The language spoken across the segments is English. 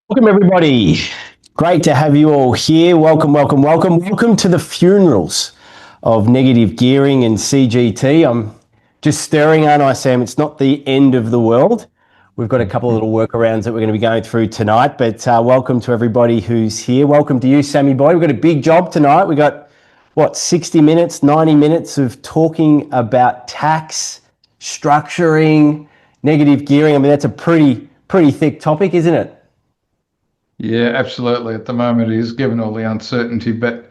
Welcome, everybody. Great to have you all here. Welcome, welcome, welcome. Welcome to the funerals of negative gearing and CGT. I'm just stirring, aren't I, Sam? It's not the end of the world. We've got a couple of little workarounds that we're going to be going through tonight, but welcome to everybody who's here. Welcome to you, Sammy boy. We've got a big job tonight. We've got, 60 minutes, 90 minutes of talking about tax, structuring, negative gearing. I mean, that's a pretty thick topic, isn't it? Yeah, absolutely. At the moment, it is given all the uncertainty, but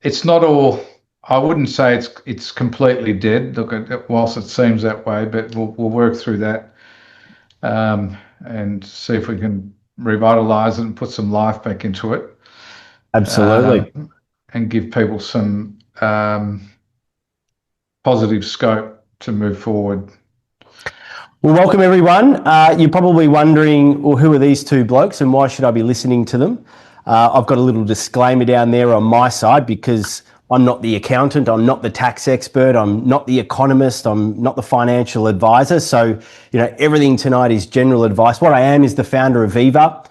it's not all. I wouldn't say it's completely dead. Look, whilst it seems that way, but we'll work through that and see if we can revitalise it and put some life back into it, Absolutely. and give people some positive scope to move forward. Well, welcome everyone. You're probably wondering, well, who are these two blokes and why should I be listening to them? I've got a little disclaimer down there on my side because I'm not the accountant, I'm not the tax expert, I'm not the economist, I'm not the financial advisor. So, everything tonight is general advice. What I am is the founder of Viva.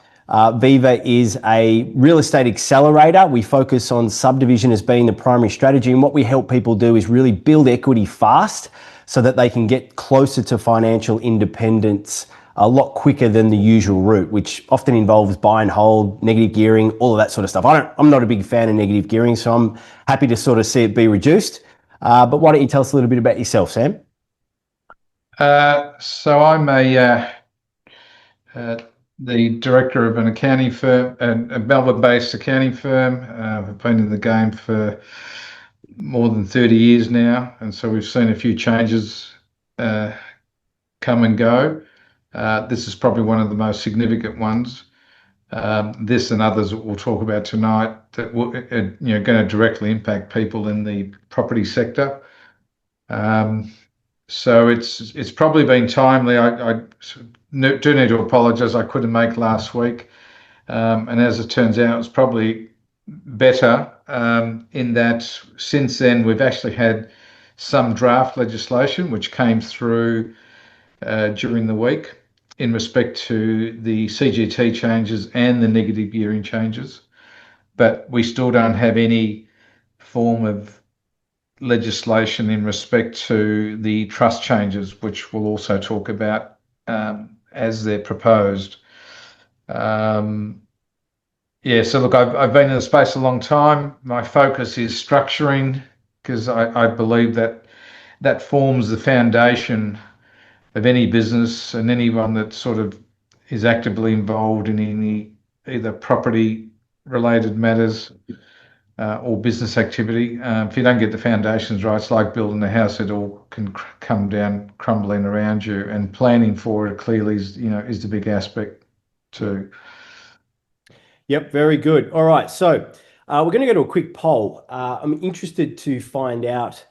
Viva is a real estate accelerator. We focus on subdivision as being the primary strategy, and what we help people do is really build equity fast so that they can get closer to financial independence a lot quicker than the usual route, which often involves buy and hold, negative gearing, all of that sort of stuff. I'm not a big fan of negative gearing, so I'm happy to sort of see it be reduced. But why don't you tell us a little bit about yourself, Sam? So I'm the director of an accounting firm, a Melbourne-based accounting firm. I've been in the game for more than 30 years now, and so we've seen a few changes come and go. This is probably one of the most significant ones. This and others that we'll talk about tonight that will, going to directly impact people in the property sector. So it's probably been timely. I do need to apologise. I couldn't make last week, and as it turns out, it's probably better in that since then we've actually had some draft legislation which came through during the week in respect to the CGT changes and the negative gearing changes, but we still don't have any form of legislation in respect to the trust changes, which we'll also talk about as they're proposed. So look, I've been in the space a long time. My focus is structuring because I believe that forms the foundation of any business and anyone that sort of is actively involved in any either property related matters or business activity. If you don't get the foundations right, it's like building a house; it all can come down crumbling around you. And planning for it clearly is the big aspect too. Yep, very good. All right, so we're going to go to a quick poll. I'm interested to find out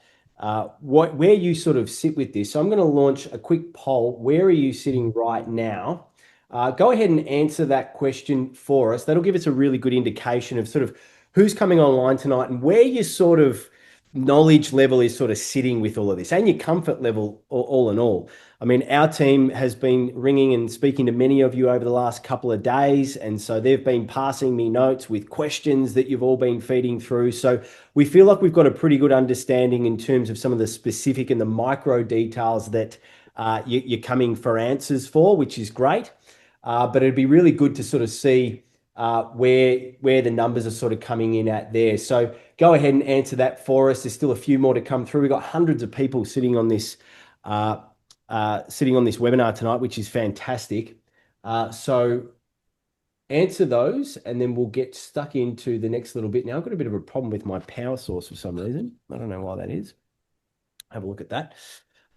where you sort of sit with this. So I'm going to launch a quick poll. Where are you sitting right now? Go ahead and answer that question for us. That'll give us a really good indication of sort of who's coming online tonight and where your sort of knowledge level is sort of sitting with all of this and your comfort level all in all. I mean, our team has been ringing and speaking to many of you over the last couple of days. And so they've been passing me notes with questions that you've all been feeding through. So we feel like we've got a pretty good understanding in terms of some of the specific and the micro details that you're coming for answers for, which is great. But it'd be really good to sort of see where the numbers are sort of coming in at there. So go ahead and answer that for us. There's still a few more to come through. We've got hundreds of people sitting on this webinar tonight, which is fantastic. So answer those and then we'll get stuck into the next little bit. Now I've got a bit of a problem with my power source for some reason. I don't know why that is. Have a look at that.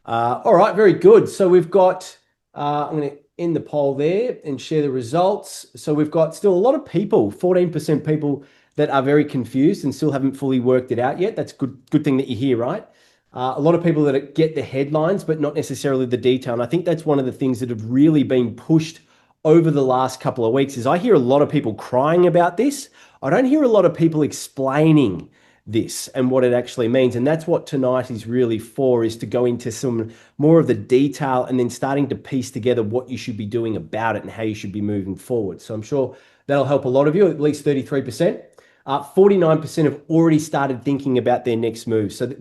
All right, very good. So we've got, I'm going to end the poll there and share the results. So we've got still a lot of people, 14% people that are very confused and still haven't fully worked it out yet. That's good thing that you're here, right? A lot of people that get the headlines, but not necessarily the detail. And I think that's one of the things that have really been pushed over the last couple of weeks is I hear a lot of people crying about this. I don't hear a lot of people explaining this and what it actually means. And that's what tonight is really for, is to go into some more of the detail and then starting to piece together what you should be doing about it and how you should be moving forward. So I'm sure that'll help a lot of you, at least 33%. 49% have already started thinking about their next move. So,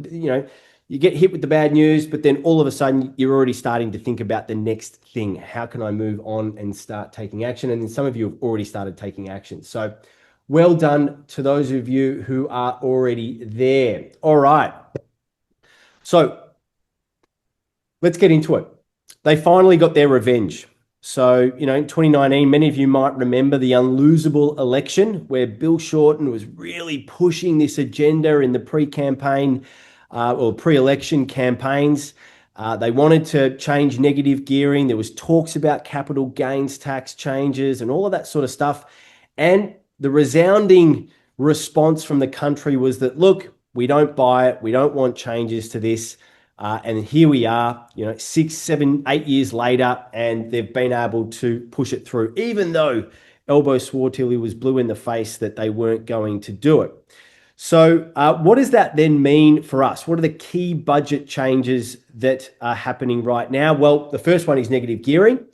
you get hit with the bad news, but then all of a sudden you're already starting to think about the next thing. How can I move on and start taking action? And then some of you have already started taking action. So well done to those of you who are already there. All right. So let's get into it. They finally got their revenge. So, in 2019, many of you might remember the unlosable election where Bill Shorten was really pushing this agenda in the pre-campaign or pre-election campaigns. They wanted to change negative gearing. There was talks about capital gains tax changes and all of that sort of stuff. And the resounding response from the country was that, look, we don't buy it. We don't want changes to this. And here we are, 6, 7, 8 years later, and they've been able to push it through, even though Elbow swore till he was blue in the face that they weren't going to do it. So what does that then mean for us? What are the key budget changes that are happening right now? Well, the first one is negative gearing.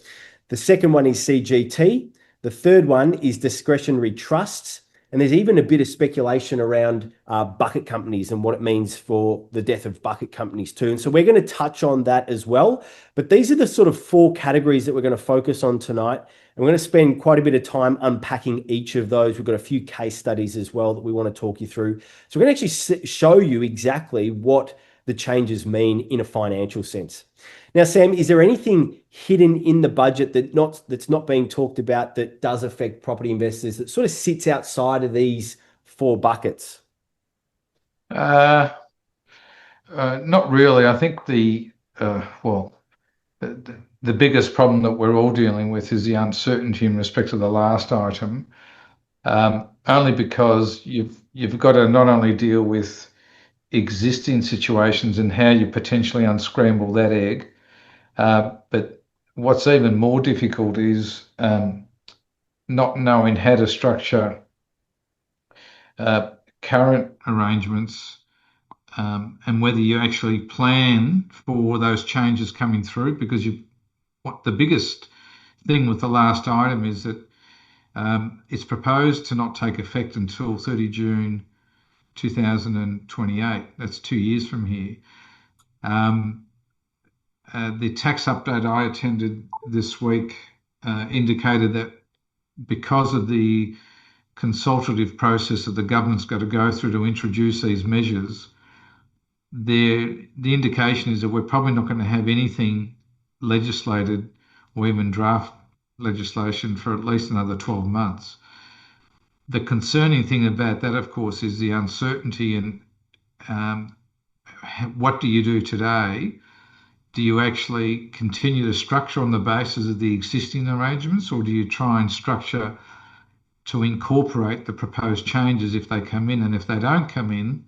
The second one is CGT. The third one is discretionary trusts. And there's even a bit of speculation around bucket companies and what it means for the death of bucket companies too. And so we're going to touch on that as well. But these are the sort of 4 categories that we're going to focus on tonight. And we're going to spend quite a bit of time unpacking each of those. We've got a few case studies as well that we want to talk you through. So we're going to actually show you exactly what the changes mean in a financial sense. Now, Sam, is there anything hidden in the budget that's not being talked about that does affect property investors, that sort of sits outside of these 4 buckets? Not really. I think the biggest problem that we're all dealing with is the uncertainty in respect to the last item, only because you've got to not only deal with existing situations and how you potentially unscramble that egg, but what's even more difficult is not knowing how to structure current arrangements, and whether you actually plan for those changes coming through, because what the biggest thing with the last item is that it's proposed to not take effect until 30 June 2028. That's 2 years from here. The tax update I attended this week indicated that because of the consultative process that the government's got to go through to introduce these measures, the indication is that we're probably not going to have anything legislated or even draft legislation for at least another 12 months. The concerning thing about that, of course, is the uncertainty and what do you do today? Do you actually continue to structure on the basis of the existing arrangements, or do you try and structure to incorporate the proposed changes if they come in? And if they don't come in,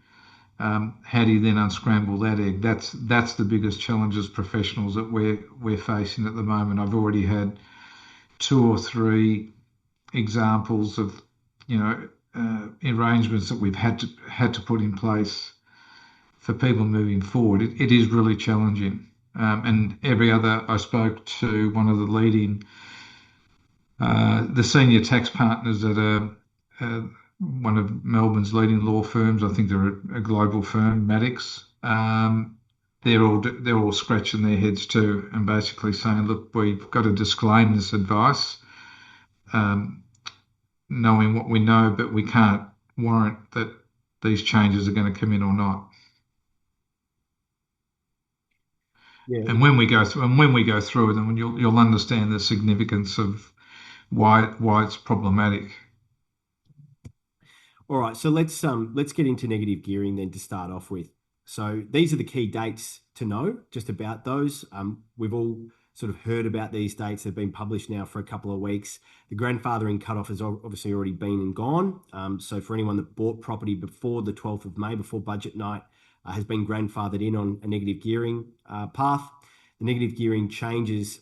how do you then unscramble that egg? That's the biggest challenge as professionals that we're facing at the moment. I've already had 2 or 3 examples of arrangements that we've had to put in place for people moving forward. It is really challenging. And every other, I spoke to one of the the senior tax partners at one of Melbourne's leading law firms. I think they're a global firm, Maddox. They're all scratching their heads too, and basically saying, "Look, we've got to disclaim this advice, knowing what we know, but we can't warrant that these changes are going to come in or not." Yeah. And when we go through them, you'll understand the significance of why it's problematic. All right, so let's get into negative gearing then to start off with. So these are the key dates to know just about those. We've all sort of heard about these dates. They've been published now for a couple of weeks. The grandfathering cutoff has obviously already been and gone. So for anyone that bought property before the 12th of May, before budget night, has been grandfathered in on a negative gearing path. The negative gearing changes.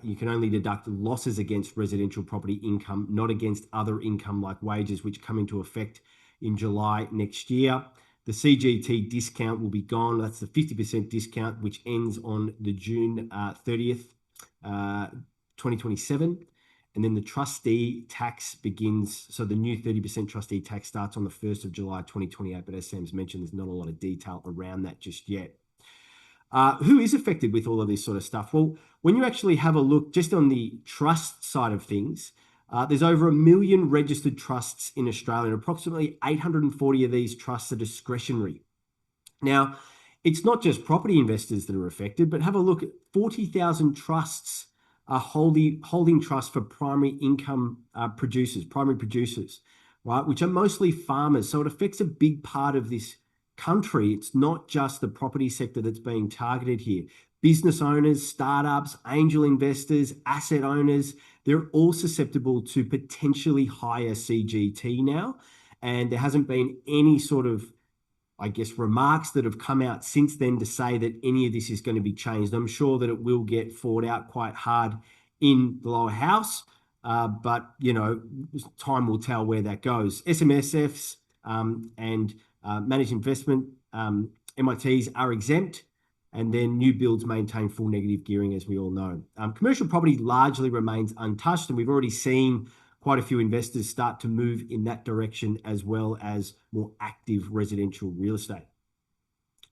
You can only deduct losses against residential property income, not against other income like wages, which come into effect in July next year. The CGT discount will be gone. That's the 50% discount, which ends on the June 30th, 2027. And then the trustee tax begins. So the new 30% trustee tax starts on the 1st of July 2028. But as Sam's mentioned, there's not a lot of detail around that just yet. Who is affected with all of this sort of stuff? Well, when you actually have a look just on the trust side of things, there's over 1 million registered trusts in Australia, and approximately 840 of these trusts are discretionary. Now, it's not just property investors that are affected, but have a look at 40,000 trusts are holding trust for primary income primary producers, right, which are mostly farmers. So it affects a big part of this country. It's not just the property sector that's being targeted here. Business owners, startups, angel investors, asset owners, they're all susceptible to potentially higher CGT now. And there hasn't been any sort of, I guess, remarks that have come out since then to say that any of this is going to be changed. I'm sure that it will get fought out quite hard in the lower house, but, time will tell where that goes. SMSFs and managed investment MITs are exempt, and then new builds maintain full negative gearing, as we all know. Commercial property largely remains untouched, and we've already seen quite a few investors start to move in that direction, as well as more active residential real estate.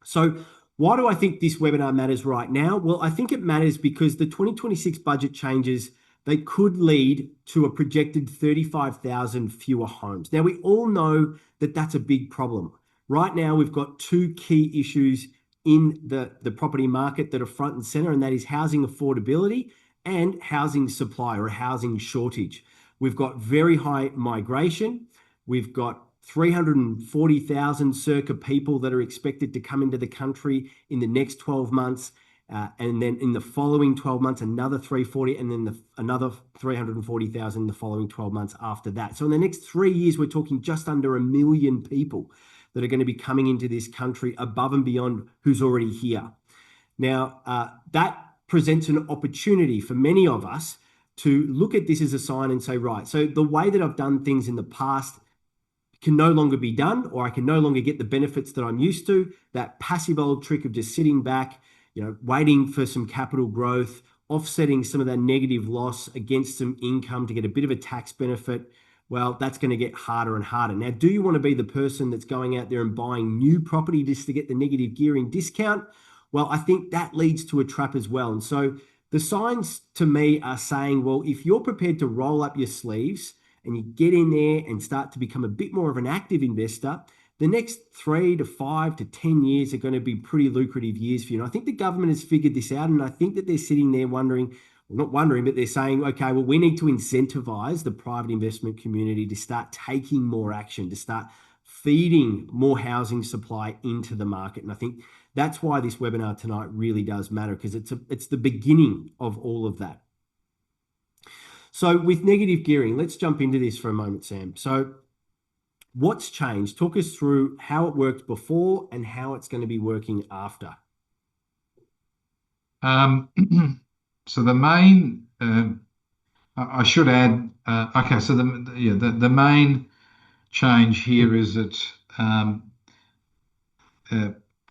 So why do I think this webinar matters right now? Well, I think it matters because the 2026 budget changes, they could lead to a projected 35,000 fewer homes. Now, we all know that that's a big problem. Right now, we've got two key issues in the property market that are front and center, and that is housing affordability and housing supply or housing shortage. We've got very high migration. We've got 340,000 circa people that are expected to come into the country in the next 12 months. And then in the following 12 months, another 340, and then another 340,000 in the following 12 months after that. So in the next 3 years, we're talking just under 1 million people that are going to be coming into this country above and beyond who's already here. Now, that presents an opportunity for many of us to look at this as a sign and say, right, so the way that I've done things in the past can no longer be done, or I can no longer get the benefits that I'm used to. That passive old trick of just sitting back, waiting for some capital growth, offsetting some of that negative loss against some income to get a bit of a tax benefit. Well, that's going to get harder and harder. Now, do you want to be the person that's going out there and buying new property just to get the negative gearing discount? Well, I think that leads to a trap as well. And so the signs to me are saying, well, if you're prepared to roll up your sleeves and you get in there and start to become a bit more of an active investor, the next 3 to 5 to 10 years are going to be pretty lucrative years for you. And I think the government has figured this out, and I think that they're sitting there wondering, well, not wondering, but they're saying, okay, well, we need to incentivize the private investment community to start taking more action, to start feeding more housing supply into the market. And I think that's why this webinar tonight really does matter, because it's the beginning of all of that. So with negative gearing, let's jump into this for a moment, Sam. So what's changed? Talk us through how it worked before and how it's going to be working after. So the main, I should add, okay, so the main change here is that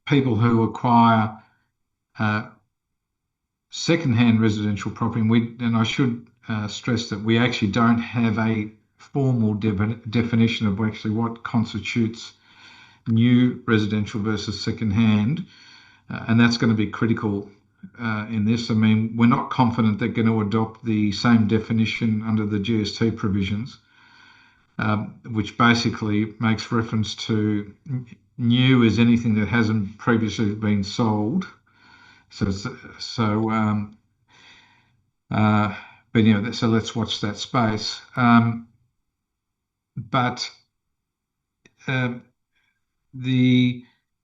people who acquire second-hand residential property, and I should stress that we actually don't have a formal definition of actually what constitutes new residential versus second-hand, and that's going to be critical in this. I mean, we're not confident they're going to adopt the same definition under the GST provisions, which basically makes reference to new as anything that hasn't previously been sold. So let's watch that space. But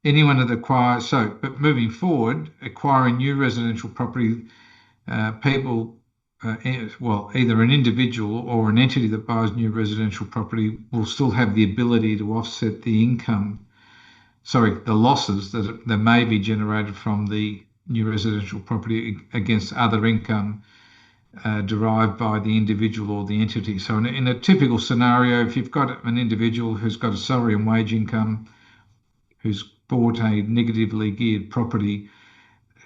anyone that acquires, but moving forward, acquiring new residential property, people, either an individual or an entity that buys new residential property will still have the ability to offset the losses that may be generated from the new residential property against other income derived by the individual or the entity. So in a typical scenario, if you've got an individual who's got a salary and wage income, who's bought a negatively geared property,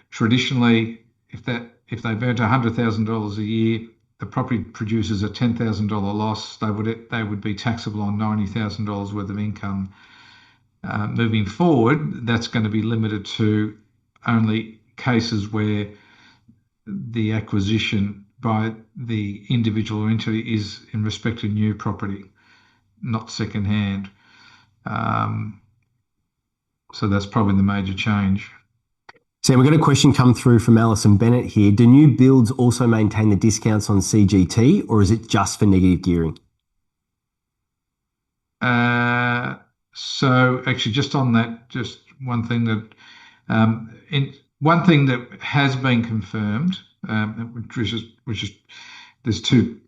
traditionally, if they've earned $100,000 a year, the property produces a $10,000 loss. They would be taxable on $90,000 worth of income. Moving forward, that's going to be limited to only cases where the acquisition by the individual entity is in respect to new property, not second-hand. Um, so that's probably the major change. Sam, we've got a question come through from Alison Bennett here. Do new builds also maintain the discounts on CGT, or is it just for negative gearing? So actually, just on that, just one thing that has been confirmed, which is there's two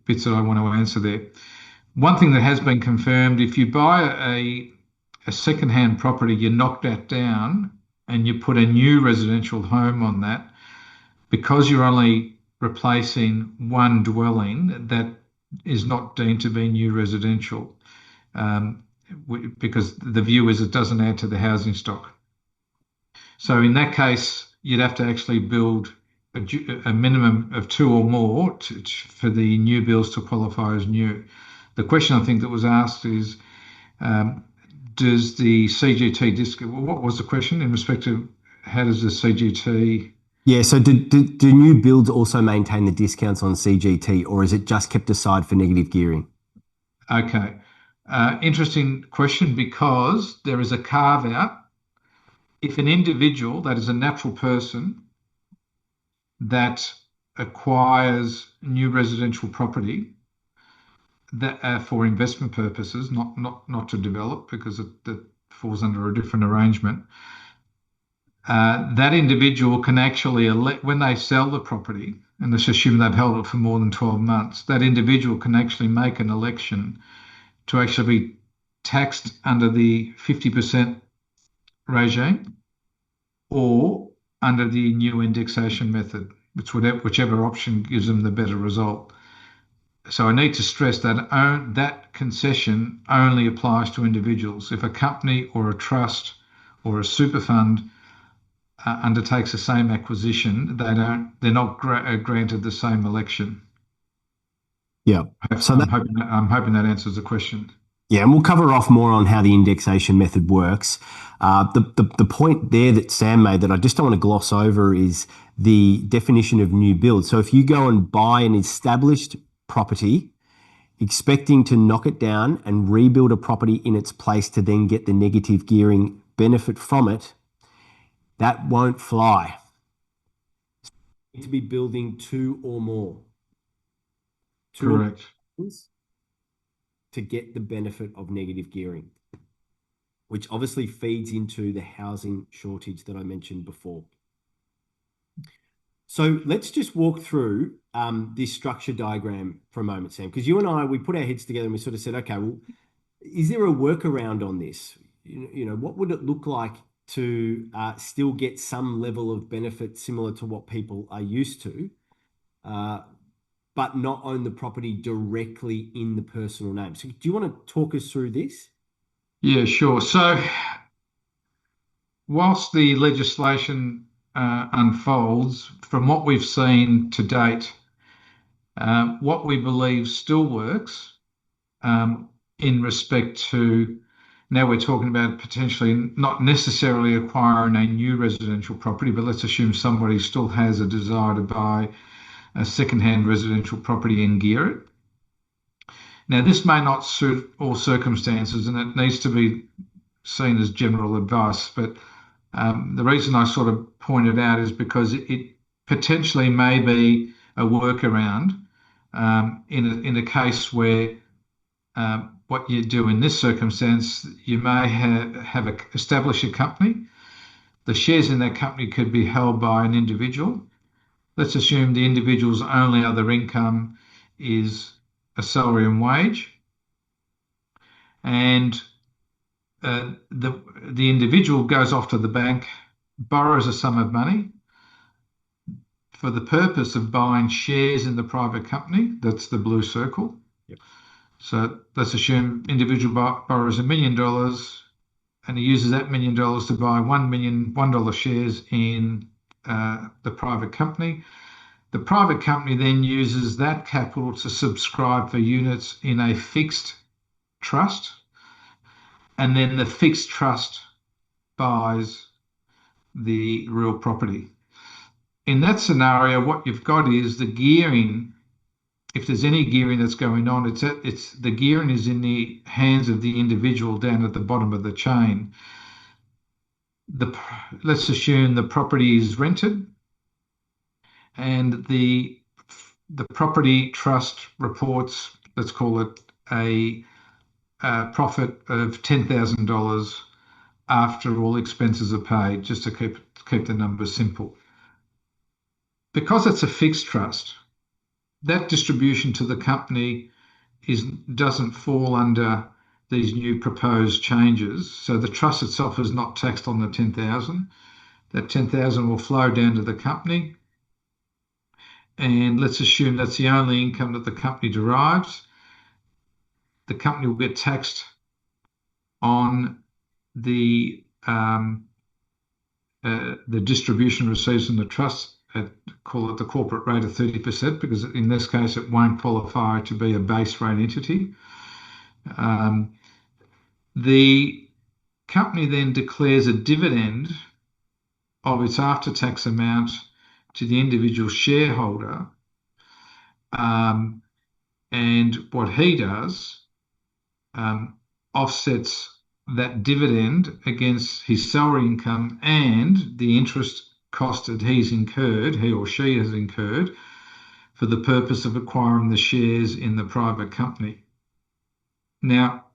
bits that I want to answer there. One thing that has been confirmed: if you buy a second-hand property, you knock that down and you put a new residential home on that, because you're only replacing one dwelling, that is not deemed to be new residential, um, because the view is it doesn't add to the housing stock. So in that case, you'd have to actually build a minimum of two or more for the new builds to qualify as new. The question I think that was asked is, um, does the CGT what was the question in respect to how does the CGT? Yeah, so do new builds also maintain the discounts on CGT, or is it just kept aside for negative gearing? Okay. Interesting question, because there is a carve out. If an individual, that is a natural person, that acquires new residential property that for investment purposes, not to develop, because that falls under a different arrangement. That individual can actually elect, when they sell the property, and let's assume they've held it for more than 12 months, that individual can actually make an election to actually be taxed under the 50% regime or under the new indexation method, whichever option gives them the better result. So I need to stress that that concession only applies to individuals. If a company or a trust or a super fund undertakes the same acquisition, they're not granted the same election. Yeah. So that, I'm hoping that answers the question. yeah, and we'll cover off more on how the indexation method works. The point there that Sam made that I just don't want to gloss over is the definition of new build. So if you go and buy an established property, expecting to knock it down and rebuild a property in its place to then get the negative gearing benefit from it, that won't fly. You need to be building two or more. Correct. To get the benefit of negative gearing, which obviously feeds into the housing shortage that I mentioned before. So let's just walk through this structure diagram for a moment, Sam, because you and I, we put our heads together and we sort of said, okay, well, is there a workaround on this? What would it look like to still get some level of benefit similar to what people are used to, but not own the property directly in the personal name? So do you want to talk us through this? Yeah, sure. So whilst the legislation unfolds, from what we've seen to date, what we believe still works, in respect to, now we're talking about potentially not necessarily acquiring a new residential property, but let's assume somebody still has a desire to buy a second-hand residential property and gear it. Now, this may not suit all circumstances, and it needs to be seen as general advice, but the reason I sort of pointed out is because it potentially may be a workaround in a case where what you do in this circumstance, you may establish a company. The shares in that company could be held by an individual. Let's assume the individual's only other income is a salary and wage, and the individual goes off to the bank, borrows a sum of money for the purpose of buying shares in the private company. That's the blue circle. Yep. So let's assume individual borrows $1 million. and he uses that $1 million to buy $1 shares in the private company. The private company then uses that capital to subscribe for units in a fixed trust, and then the fixed trust buys the real property. In that scenario, what you've got is the gearing. If there's any gearing that's going on, it's the gearing is in the hands of the individual down at the bottom of the chain. Let's assume the property is rented, and the property trust reports, let's call it a profit of $10,000 after all expenses are paid, just to keep the numbers simple. Because it's a fixed trust, that distribution to the company doesn't fall under these new proposed changes. So the trust itself is not taxed on the 10,000. That 10,000 will flow down to the company. And let's assume that's the only income that the company derives. The company will get taxed on the distribution received from the trust at, call it the corporate rate of 30%, because in this case it won't qualify to be a base rate entity. The company then declares a dividend of its after-tax amount to the individual shareholder, and what he does offsets that dividend against his salary income and the interest cost that he or she has incurred for the purpose of acquiring the shares in the private company. Now,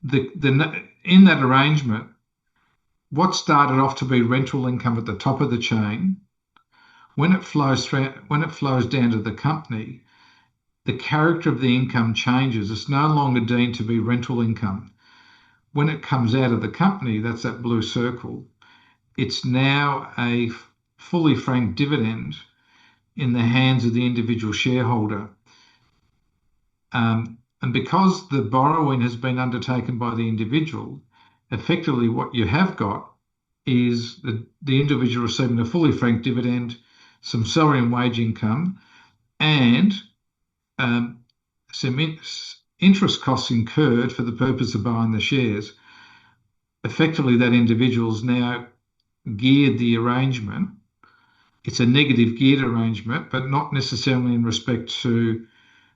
in that arrangement, what started off to be rental income at the top of the chain, when it flows down to the company, the character of the income changes. It's no longer deemed to be rental income. When it comes out of the company, that's that blue circle, it's now a fully franked dividend in the hands of the individual shareholder. And because the borrowing has been undertaken by the individual, effectively what you have got is the individual receiving a fully franked dividend, some salary and wage income, and some interest costs incurred for the purpose of buying the shares. Effectively, that individual's now geared the arrangement. It's a negative geared arrangement, but not necessarily in respect to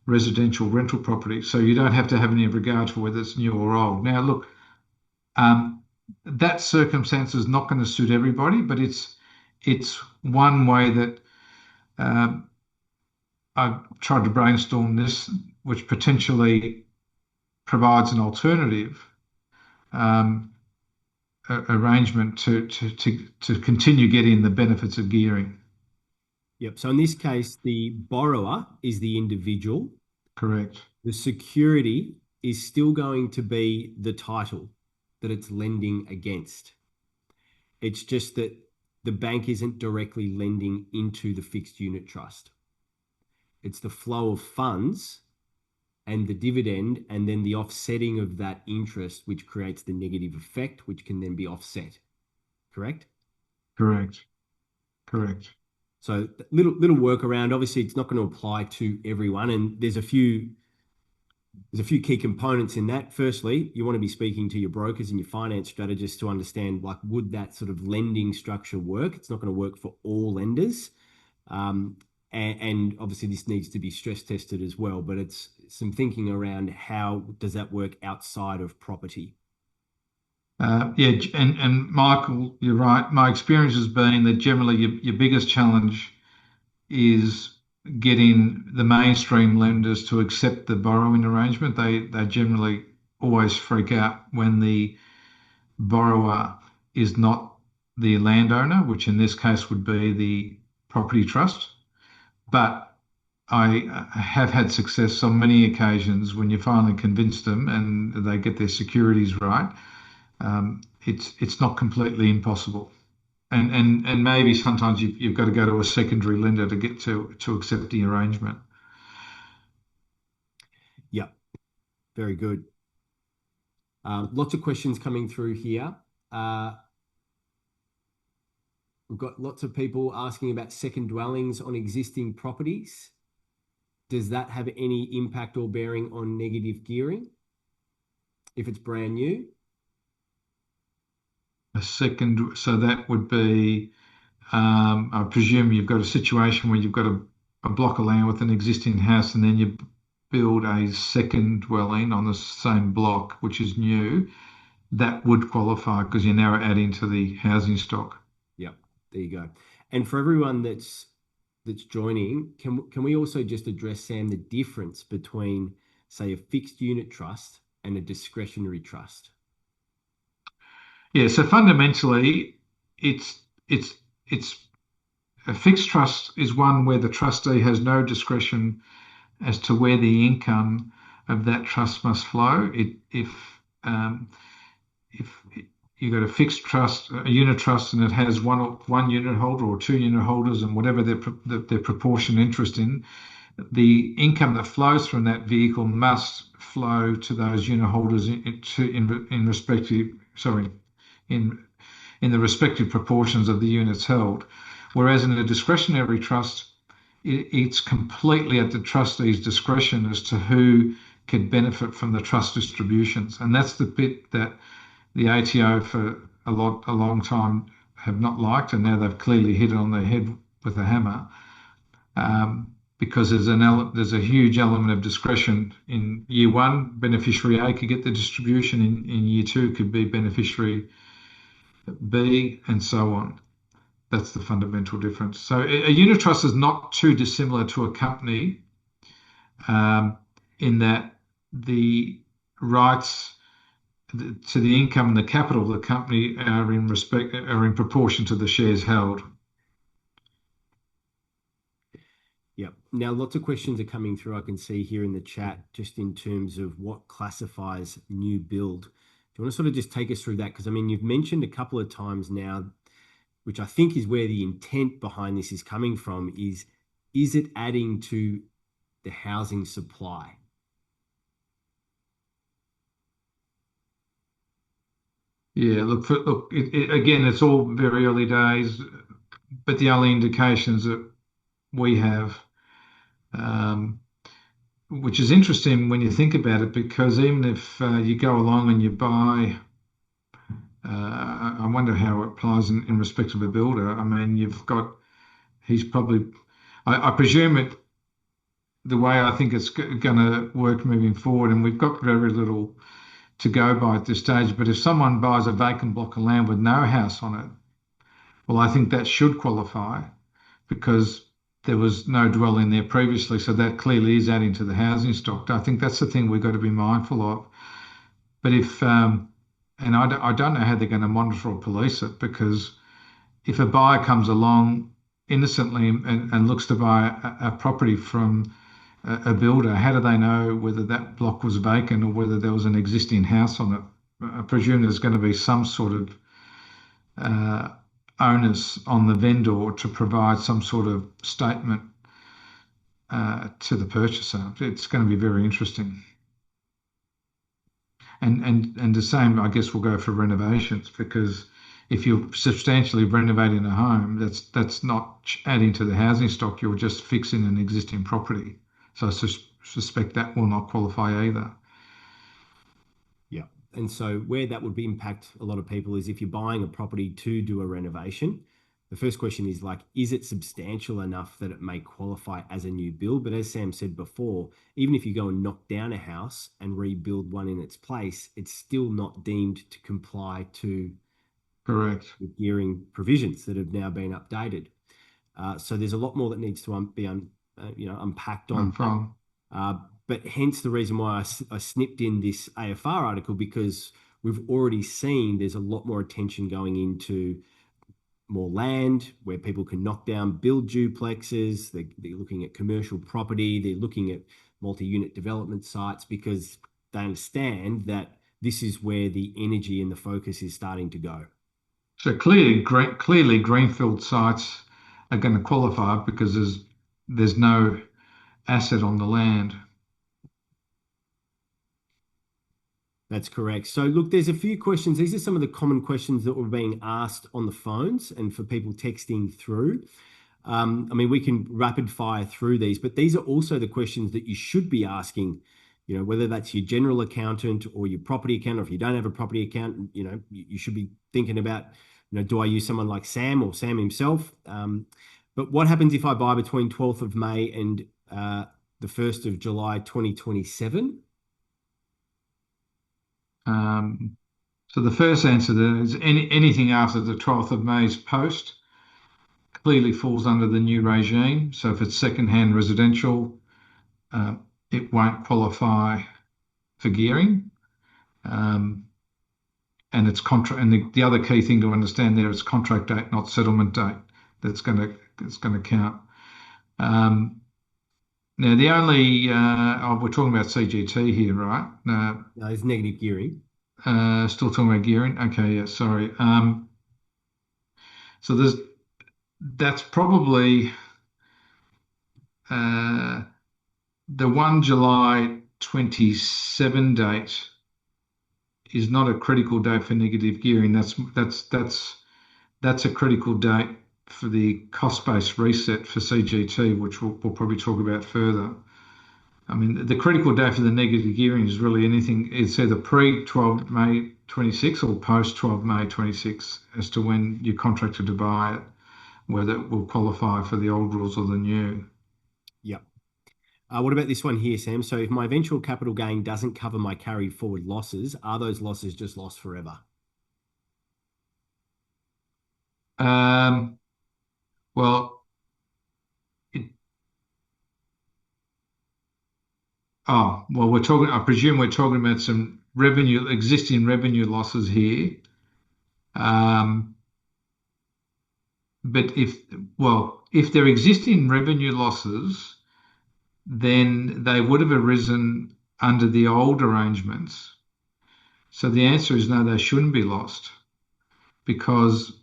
residential rental property. So you don't have to have any regard for whether it's new or old. Now, look, that circumstance is not going to suit everybody, but it's one way that I've tried to brainstorm this, which potentially provides an alternative arrangement to continue getting the benefits of gearing. Yep. So in this case, the borrower is the individual. Correct. The security is still going to be the title that it's lending against. It's just that the bank isn't directly lending into the fixed unit trust. It's the flow of funds and the dividend, and then the offsetting of that interest, which creates the negative effect, which can then be offset. Correct? Correct. Correct. So little workaround. Obviously, it's not going to apply to everyone, and there's a few key components in that. Firstly, you want to be speaking to your brokers and your finance strategists to understand, like, would that sort of lending structure work? It's not going to work for all lenders. And obviously this needs to be stress tested as well, but it's some thinking around how does that work outside of property. Yeah, and Michael, you're right. My experience has been that generally your biggest challenge is getting the mainstream lenders to accept the borrowing arrangement. They generally always freak out when the borrower is not the landowner, which in this case would be the property trust. But I have had success on many occasions when you finally convince them and they get their securities right. It's not completely impossible, and maybe sometimes you've got to go to a secondary lender to get to accept the arrangement. Yeah, very good. Lots of questions coming through here. Uh, we've got lots of people asking about second dwellings on existing properties. Does that have any impact or bearing on negative gearing if it's brand new? A second, so that would be, I presume you've got a situation where you've got a block of land with an existing house, and then you build a second dwelling on the same block, which is new. That would qualify because you're now adding to the housing stock. Yep, there you go. And for everyone that's joining, can we also just address, Sam, the difference between, say, a fixed unit trust and a discretionary trust? Yeah, so fundamentally, it's it's a fixed trust is one where the trustee has no discretion as to where the income of that trust must flow. Um, if you've got a fixed trust, a unit trust, and it has one unit holder or two unit holders, and whatever their proportion interest in, the income that flows from that vehicle must flow to those unit holders in respective, sorry, in in the respective proportions of the units held. Whereas in a discretionary trust, it's completely at the trustee's discretion as to who can benefit from the trust distributions. And that's the bit that the ATO for a long time have not liked, and now they've clearly hit it on the head with a hammer. Because there's a huge element of discretion in year one. Beneficiary A could get the distribution in year two, could be beneficiary B, and so on. That's the fundamental difference. So a unit trust is not too dissimilar to a company, in that the rights to the income and the capital of the company are in proportion to the shares held. Yep. Now, lots of questions are coming through. I can see here in the chat, just in terms of what classifies new build. Do you want to sort of just take us through that? Because I mean, you've mentioned a couple of times now, which I think is where the intent behind this is coming from, is it adding to the housing supply? Yeah, again, it's all very early days, but the only indications that we have, um, which is interesting when you think about it, because even if you go along and you buy, I wonder how it applies in respect of a builder. I mean, he's probably, I presume the way I think it's going to work moving forward, and we've got very little to go by at this stage. But if someone buys a vacant block of land with no house on it, well, I think that should qualify because there was no dwelling there previously. So that clearly is adding to the housing stock. I think that's the thing we've got to be mindful of. But and I don't know how they're going to monitor or police it, because if a buyer comes along innocently and looks to buy a property from a builder, how do they know whether that block was vacant or whether there was an existing house on it? I presume there's going to be some sort of uh, onus on the vendor to provide some sort of statement to the purchaser. It's going to be very interesting. And the same, I guess, will go for renovations, because if you're substantially renovating a home, that's not adding to the housing stock. You're just fixing an existing property. So I suspect that will not qualify either. Yeah. And so where that would impact a lot of people is if you're buying a property to do a renovation, the first question is like, is it substantial enough that it may qualify as a new build? But as Sam said before, even if you go and knock down a house and rebuild one in its place, it's still not deemed to comply to Correct. the gearing provisions that have now been updated. So there's a lot more that needs to be unpacked I'm on that. fine. But hence the reason why I snipped in this AFR article, because we've already seen there's a lot more attention going into more land where people can knock down, build duplexes. They're looking at commercial property. They're looking at multi-unit development sites, because they understand that this is where the energy and the focus is starting to go. So clearly, greenfield sites are going to qualify because there's no asset on the land. That's correct. So, look, there's a few questions. These are some of the common questions that were being asked on the phones and for people texting through. I mean, we can rapid fire through these, but these are also the questions that you should be asking, whether that's your general accountant or your property accountant, or if you don't have a property accountant, you should be thinking about, do I use someone like Sam or Sam himself? But what happens if I buy between 12th of May and the 1st of July 2027? Um, so the first answer there is anything after the 12th of May's post clearly falls under the new regime. So if it's second-hand residential, uh, it won't qualify for gearing. Um, and it's contract. And the other key thing to understand there is contract date, not settlement date. That's going to count. Um, Now the only we're talking about CGT here, right? No, it's negative gearing. Still talking about gearing. Okay, yeah, sorry. So that's probably uh, the 1 July 27 date is not a critical date for negative gearing. That's a critical date for the cost-based reset for CGT, which we'll probably talk about further. I mean, the critical date for the negative gearing is really anything, it's either pre 12 May 26 or post 12 May 26 as to when you're contracted to buy it, whether it will qualify for the old rules or the new. Yep. What about this one here, Sam? So if my eventual capital gain doesn't cover my carried forward losses, are those losses just lost forever? Um, well, it, I presume we're talking about some existing revenue losses here. Um, but if they're existing revenue losses, then they would have arisen under the old arrangements. So the answer is no, they shouldn't be lost because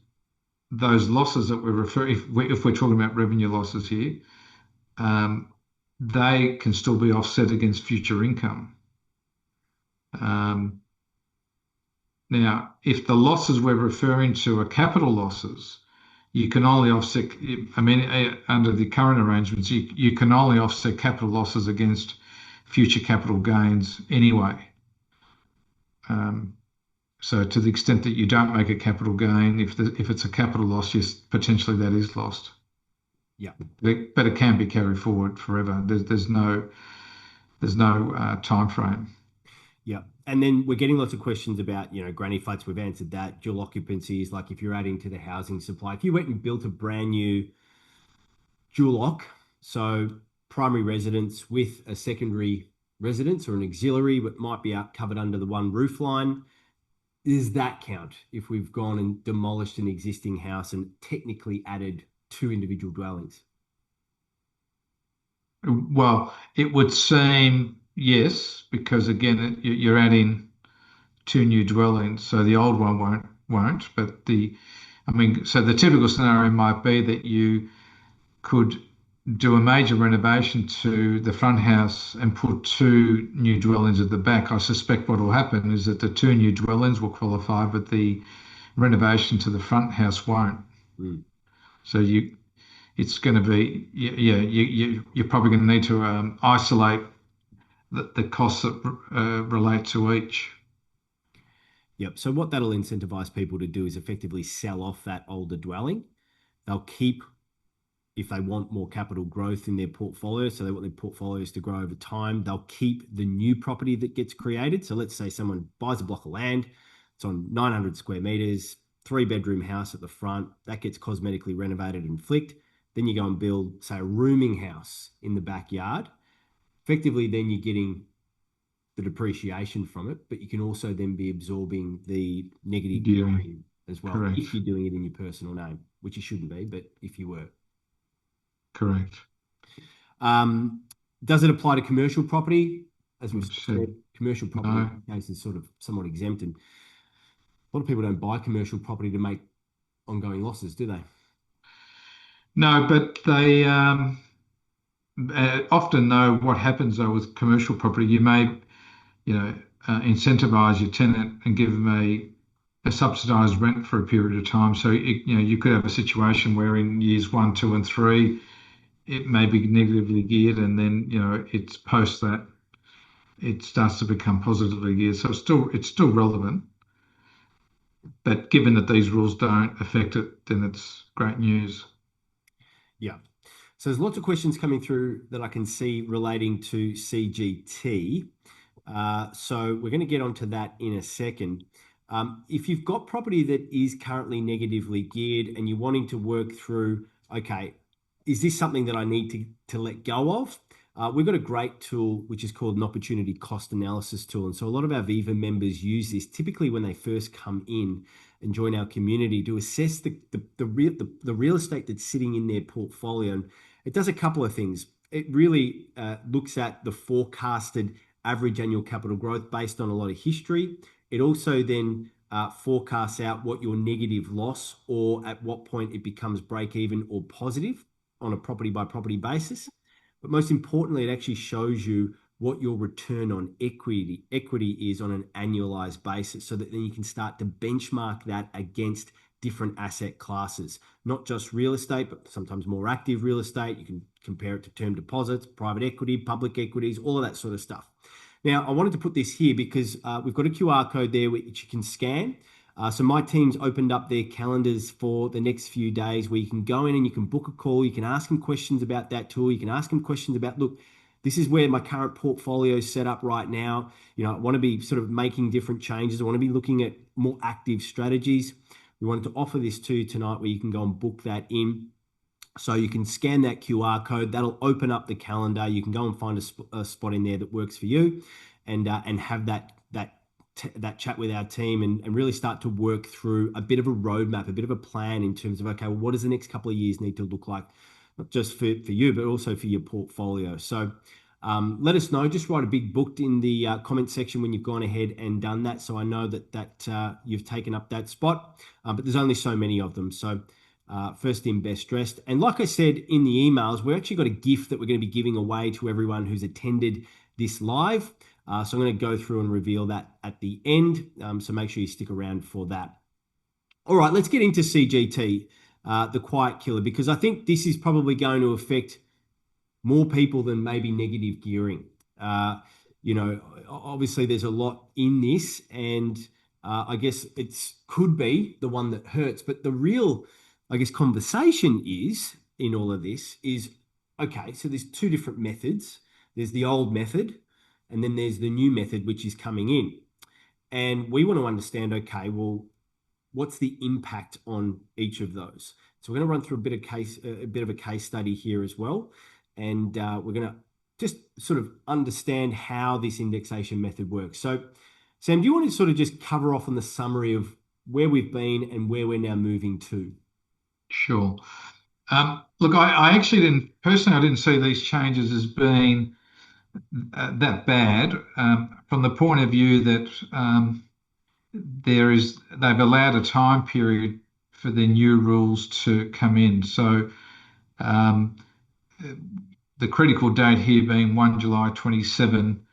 those losses that we're referring, if we're talking about revenue losses here, um, they can still be offset against future income. Um, Now, if the losses we're referring to are capital losses, you can only offset, I mean, under the current arrangements, you can only offset capital losses against future capital gains anyway. Um, so to the extent that you don't make a capital gain, if it's a capital loss, yes, potentially that is lost. Yeah. But it can be carried forward forever. There's no time frame. Yeah. And then we're getting lots of questions about, granny flats. We've answered that. Dual occupancies, like if you're adding to the housing supply, if you went and built a brand new dual oc, so primary residence with a secondary residence or an auxiliary, but might be covered under the one roof line, does that count if we've gone and demolished an existing house and technically added two individual dwellings? Well, it would seem yes, because again, you're adding two new dwellings, so the old one won't. I mean, so the typical scenario might be that you could do a major renovation to the front house and put two new dwellings at the back. I suspect what will happen is that the two new dwellings will qualify, but the renovation to the front house won't. Mm. So it's going to be, yeah, you're probably going to need to isolate the costs that relate to each. Yep. So what that'll incentivize people to do is effectively sell off that older dwelling. They'll keep, if they want more capital growth in their portfolio, so they want their portfolios to grow over time, they'll keep the new property that gets created. So let's say someone buys a block of land, it's on 900 square meters, three-bedroom house at the front, that gets cosmetically renovated and flicked. Then you go and build, say, a rooming house in the backyard. Effectively, then you're getting the depreciation from it, but you can also then be absorbing the negative Yeah, gearing as well, correct, if you're doing it in your personal name, which you shouldn't be, but if you were. correct. Um, does it apply to commercial property? As we've Which said, commercial property in no, this case is sort of somewhat exempt, and a lot of people don't buy commercial property to make ongoing losses, do they? no, but they often know what happens though with commercial property. You may, you know, incentivize your tenant and give them a subsidized rent for a period of time. So you could have a situation where in years one, two, and three, it may be negatively geared, and then it's post that it starts to become positively geared. So it's still relevant, but given that these rules don't affect it, then it's great news. Yeah. So there's lots of questions coming through that I can see relating to CGT. So we're going to get onto that in a second. If you've got property that is currently negatively geared and you're wanting to work through, okay, is this something that I need to let go of? We've got a great tool which is called an opportunity cost analysis tool. And so a lot of our Viva members use this typically when they first come in and join our community to assess the real estate that's sitting in their portfolio. And it does a couple of things. It really looks at the forecasted average annual capital growth based on a lot of history. It also then forecasts out what your negative loss or at what point it becomes break even or positive on a property by property basis. But most importantly, it actually shows you what your return on equity is on an annualized basis so that then you can start to benchmark that against different asset classes, not just real estate, but sometimes more active real estate. You can compare it to term deposits, private equity, public equities, all of that sort of stuff. Now, I wanted to put this here because we've got a QR code there which you can scan. So my team's opened up their calendars for the next few days where you can go in and you can book a call. You can ask them questions about that tool. You can ask them questions about, look, this is where my current portfolio is set up right now. I want to be sort of making different changes. I want to be looking at more active strategies. We wanted to offer this to you tonight where you can go and book that in. So you can scan that QR code. That'll open up the calendar. You can go and find a spot in there that works for you, and have that chat with our team and really start to work through a bit of a roadmap, a bit of a plan in terms of, okay, well, what does the next couple of years need to look like, not just for you, but also for your portfolio. So let us know. Just write a big booked in the comment section when you've gone ahead and done that. So I know that you've taken up that spot, but there's only so many of them. So first in, best dressed. And like I said in the emails, we've actually got a gift that we're going to be giving away to everyone who's attended this live. So I'm going to go through and reveal that at the end. So make sure you stick around for that. All right, let's get into CGT, the quiet killer, because I think this is probably going to affect more people than maybe negative gearing. Obviously there's a lot in this, and I guess it could be the one that hurts. But the real, I guess, conversation is in all of this is, okay, so there's two different methods. There's the old method, and then there's the new method, which is coming in. And we want to understand, okay, well, what's the impact on each of those? So we're going to run through a bit of a case study here as well. And we're going to just sort of understand how this indexation method works. So Sam, do you want to sort of just cover off on the summary of where we've been and where we're now moving to? Sure. Look, I actually I didn't see these changes as being that bad from the point of view that they've allowed a time period for the new rules to come in. So the critical date here being 1 July 27,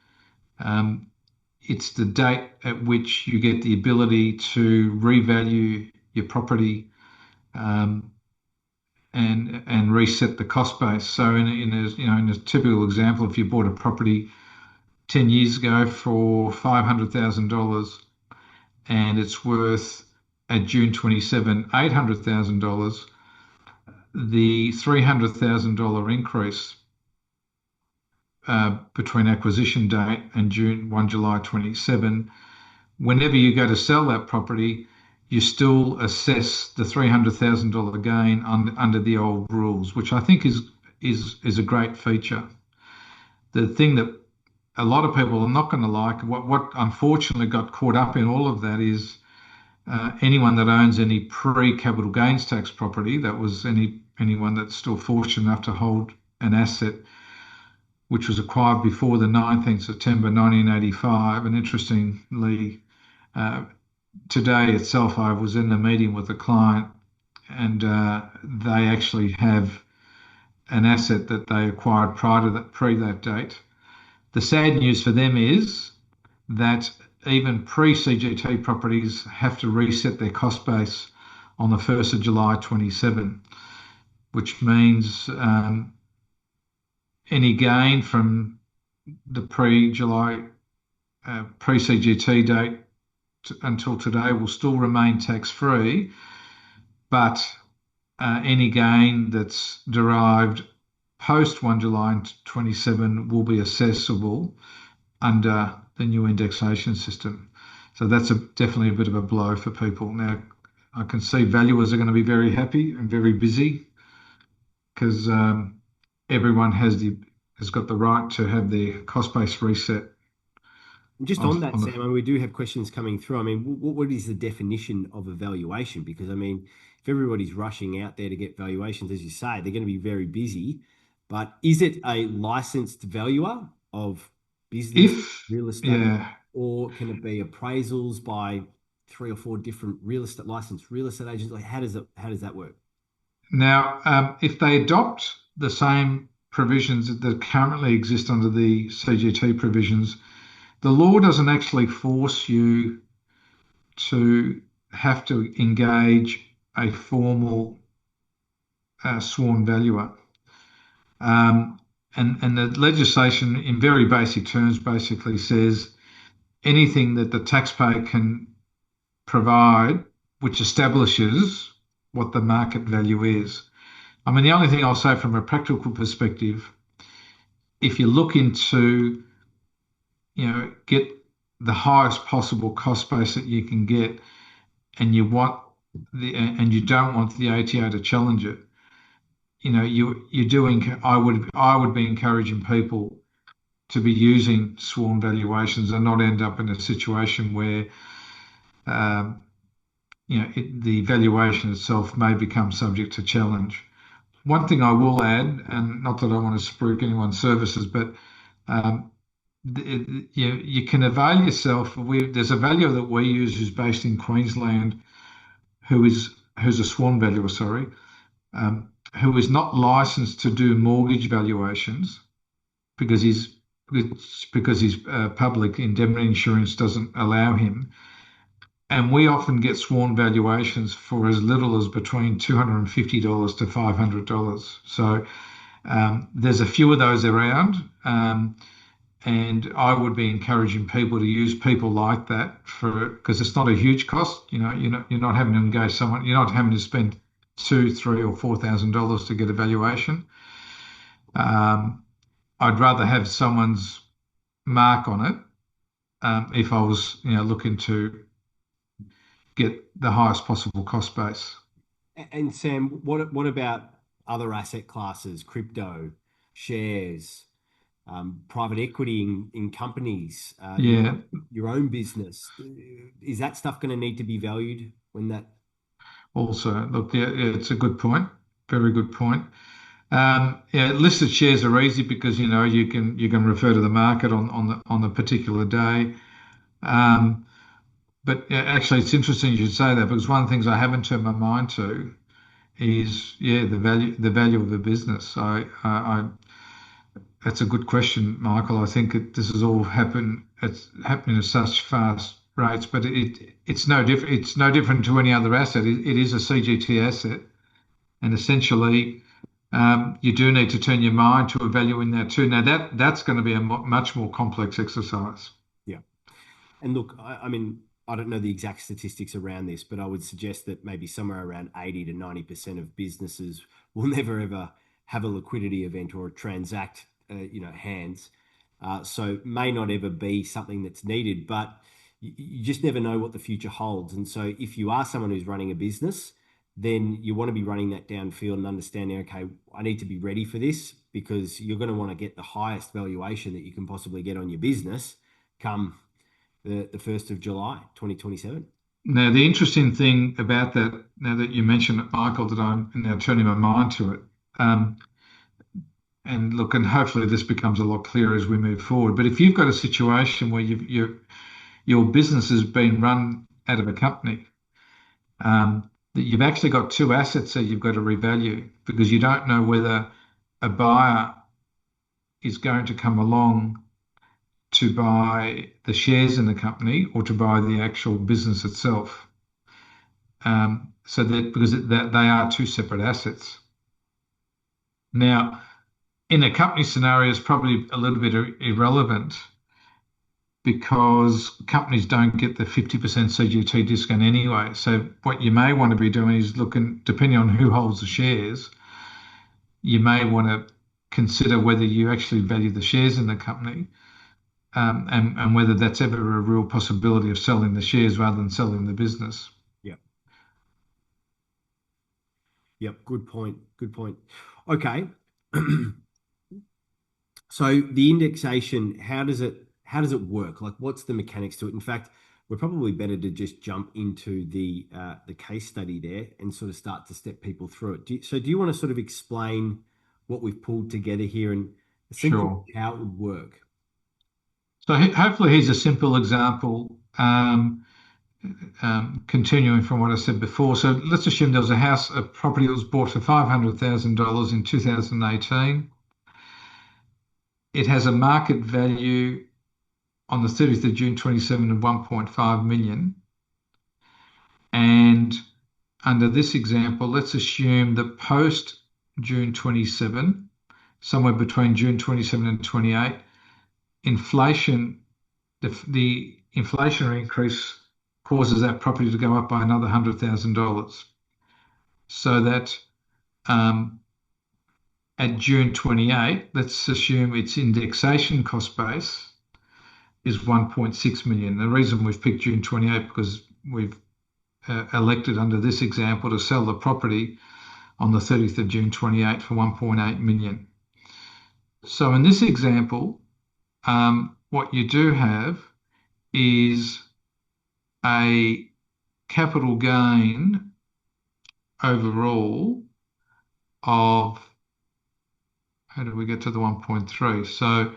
it's the date at which you get the ability to revalue your property and reset the cost base. So in a typical example, if you bought a property 10 years ago for $500,000 and it's worth at June 27 $800,000, the $300,000 increase between acquisition date and 1 July 27, whenever you go to sell that property, you still assess the $300,000 gain under the old rules, which I think is a great feature. The thing that a lot of people are not going to like, what unfortunately got caught up in all of that is anyone that owns any pre-capital gains tax property, that was anyone that's still fortunate enough to hold an asset which was acquired before the 19th September 1985. And interestingly, today itself, I was in a meeting with a client, and they actually have an asset that they acquired prior to that, pre that date. The sad news for them is that even pre-CGT properties have to reset their cost base on the 1st of July 27, which means any gain from the pre-July pre-CGT date until today will still remain tax-free, but any gain that's derived post 1 July 27 will be assessable under the new indexation system. So that's definitely a bit of a blow for people. Now, I can see valuers are going to be very happy and very busy because everyone has got the right to have their cost base reset Just on that, on the Sam, I mean, we do have questions coming through. I mean, what is the definition of a valuation? Because I mean, if everybody's rushing out there to get valuations, as you say, they're going to be very busy. But is it a licensed valuer of business, if real estate, yeah. or can it be appraisals by three or four different real estate licensed real estate agents? Like, how does that work? Now, if they adopt the same provisions that currently exist under the CGT provisions, the law doesn't actually force you to have to engage a formal sworn valuer. Um, and the legislation, in very basic terms, basically says anything that the taxpayer can provide which establishes what the market value is. I mean, the only thing I'll say from a practical perspective, if you look into, get the highest possible cost base that you can get, and you don't want the ATO to challenge it, you're doing. I would be encouraging people to be using sworn valuations and not end up in a situation where um, the valuation itself may become subject to challenge. One thing I will add, and not that I want to spruik anyone's services, but um, you can avail yourself. There's a valuer that we use who's based in Queensland, who's a sworn valuer, sorry, who is not licensed to do mortgage valuations because his public indemnity insurance doesn't allow him. And we often get sworn valuations for as little as between $250 to $500. So there's a few of those around, and I would be encouraging people to use people like that because it's not a huge cost. You're not having to engage someone. You're not having to spend two, three, or $4,000 to get a valuation. I'd rather have someone's mark on it if I was, looking to get the highest possible cost base. And Sam, what about other asset classes, crypto, shares, private equity in companies, Yeah, your own business? Is that stuff going to need to be valued when that? also, look, yeah, it's a good point. Very good point. Yeah, listed shares are easy because you can refer to the market on the particular day. Um, but yeah, actually, it's interesting you should say that because one of the things I haven't turned my mind to is the value of the business. That's a good question, Michael. I think this has all happened. It's happening at such fast rates, but it's no different. It's no different to any other asset. It is a CGT asset, and essentially, you do need to turn your mind to a value in that too. Now that's going to be a much more complex exercise. Yeah. And look, I mean, I don't know the exact statistics around this, but I would suggest that maybe somewhere around 80 to 90% of businesses will never ever have a liquidity event or transact, hands. So may not ever be something that's needed, but you just never know what the future holds. And so if you are someone who's running a business, then you want to be running that downfield and understanding, okay, I need to be ready for this because you're going to want to get the highest valuation that you can possibly get on your business come the 1st of July, 2027. Now the interesting thing about that, now that you mention it, Michael, that I'm now turning my mind to it, um, and look, and hopefully this becomes a lot clearer as we move forward. But if you've got a situation where your business has been run out of a company, that you've actually got two assets that you've got to revalue because you don't know whether a buyer is going to come along to buy the shares in the company or to buy the actual business itself. So that because that they are two separate assets. Now, in a company scenario, it's probably a little bit irrelevant because companies don't get the 50% CGT discount anyway. So what you may want to be doing is looking, depending on who holds the shares, you may want to consider whether you actually value the shares in the company, and whether that's ever a real possibility of selling the shares rather than selling the business. Yep. Yep. Good point. Good point. Okay. So the indexation, how does it work? Like, what's the mechanics to it? In fact, we're probably better to just jump into the case study there and sort of start to step people through it. Do you want to sort of explain what we've pulled together here and essentially Sure. how it would work? So hopefully here's a simple example, continuing from what I said before. So let's assume there was a property that was bought for $500,000 in 2018. It has a market value on the 30th of June 27 of 1.5 million. And under this example, let's assume that post June 27, somewhere between June 27 and 28, inflation, the inflationary increase causes that property to go up by another $100,000. So that at June 28, let's assume its indexation cost base is 1.6 million. The reason we've picked June 28 because we've elected under this example to sell the property on the 30th of June 28 for 1.8 million. So in this example, what you do have is a capital gain overall of, how do we get to the 1.3? So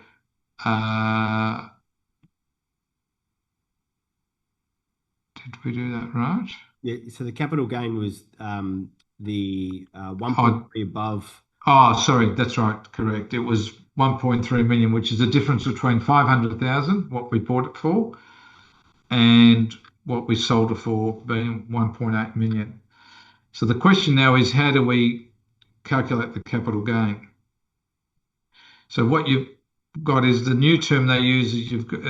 did we do that right? Yeah. So the capital gain was the Oh, 1.3 above. sorry, that's right, correct. It was 1.3 million, which is the difference between 500,000, what we bought it for, and what we sold it for, being 1.8 million. So the question now is, how do we calculate the capital gain? So what you've got is the new term they use is you've got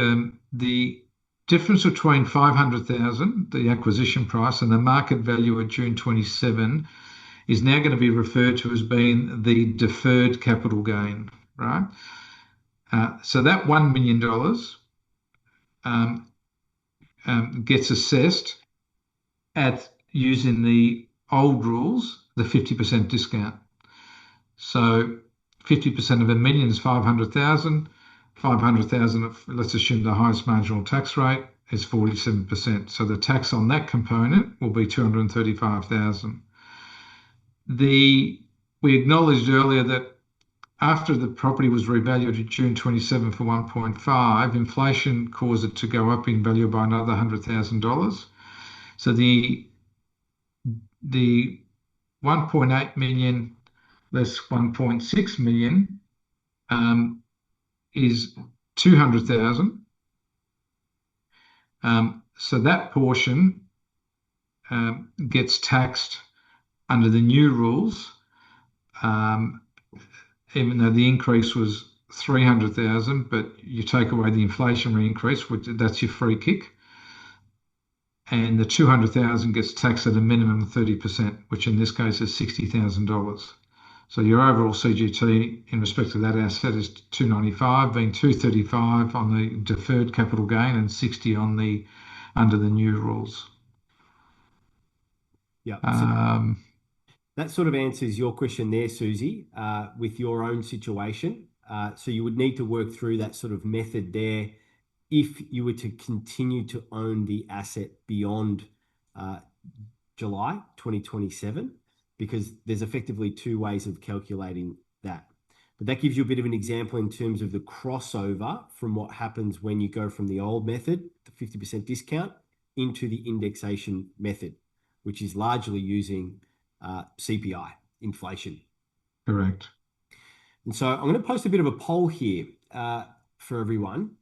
the difference between 500,000, the acquisition price, and the market value at June 27 is now going to be referred to as being the deferred capital gain, right? So that $1 million um, gets assessed at using the old rules, the 50% discount. So 50% of a million is 500,000. 500,000, let's assume the highest marginal tax rate is 47%. So the tax on that component will be 235,000. We acknowledged earlier that after the property was revalued in June 27 for 1.5, inflation caused it to go up in value by another $100,000. So the 1.8 million less 1.6 million is 200,000. So that portion gets taxed under the new rules, even though the increase was 300,000, but you take away the inflationary increase, which that's your free kick. And the 200,000 gets taxed at a minimum of 30%, which in this case is $60,000. So your overall CGT in respect to that asset is 295, being 235 on the deferred capital gain and 60 on the under the new rules. Yeah. So Um, that sort of answers your question there, Susie, with your own situation. So you would need to work through that sort of method there if you were to continue to own the asset beyond uh, July 2027, because there's effectively two ways of calculating that. But that gives you a bit of an example in terms of the crossover from what happens when you go from the old method, the 50% discount, into the indexation method, which is largely using CPI, inflation. Correct. And so I'm going to post a bit of a poll here for everyone.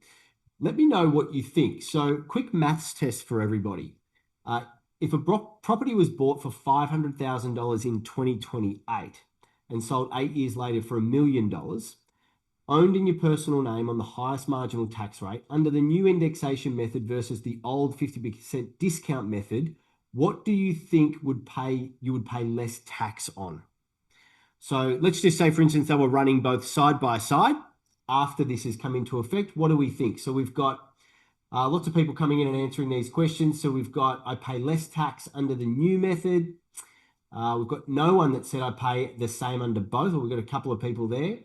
Let me know what you think. So, quick maths test for everybody. Uh, if a property was bought for $500,000 in 2028 and sold 8 years later for $1 million, owned in your personal name on the highest marginal tax rate under the new indexation method versus the old 50% discount method, what do you think you would pay less tax on? So let's just say, for instance, they were running both side by side. After this has come into effect, what do we think? So we've got lots of people coming in and answering these questions. So we've got, I pay less tax under the new method. We've got no one that said I pay the same under both, or we've got a couple of people there.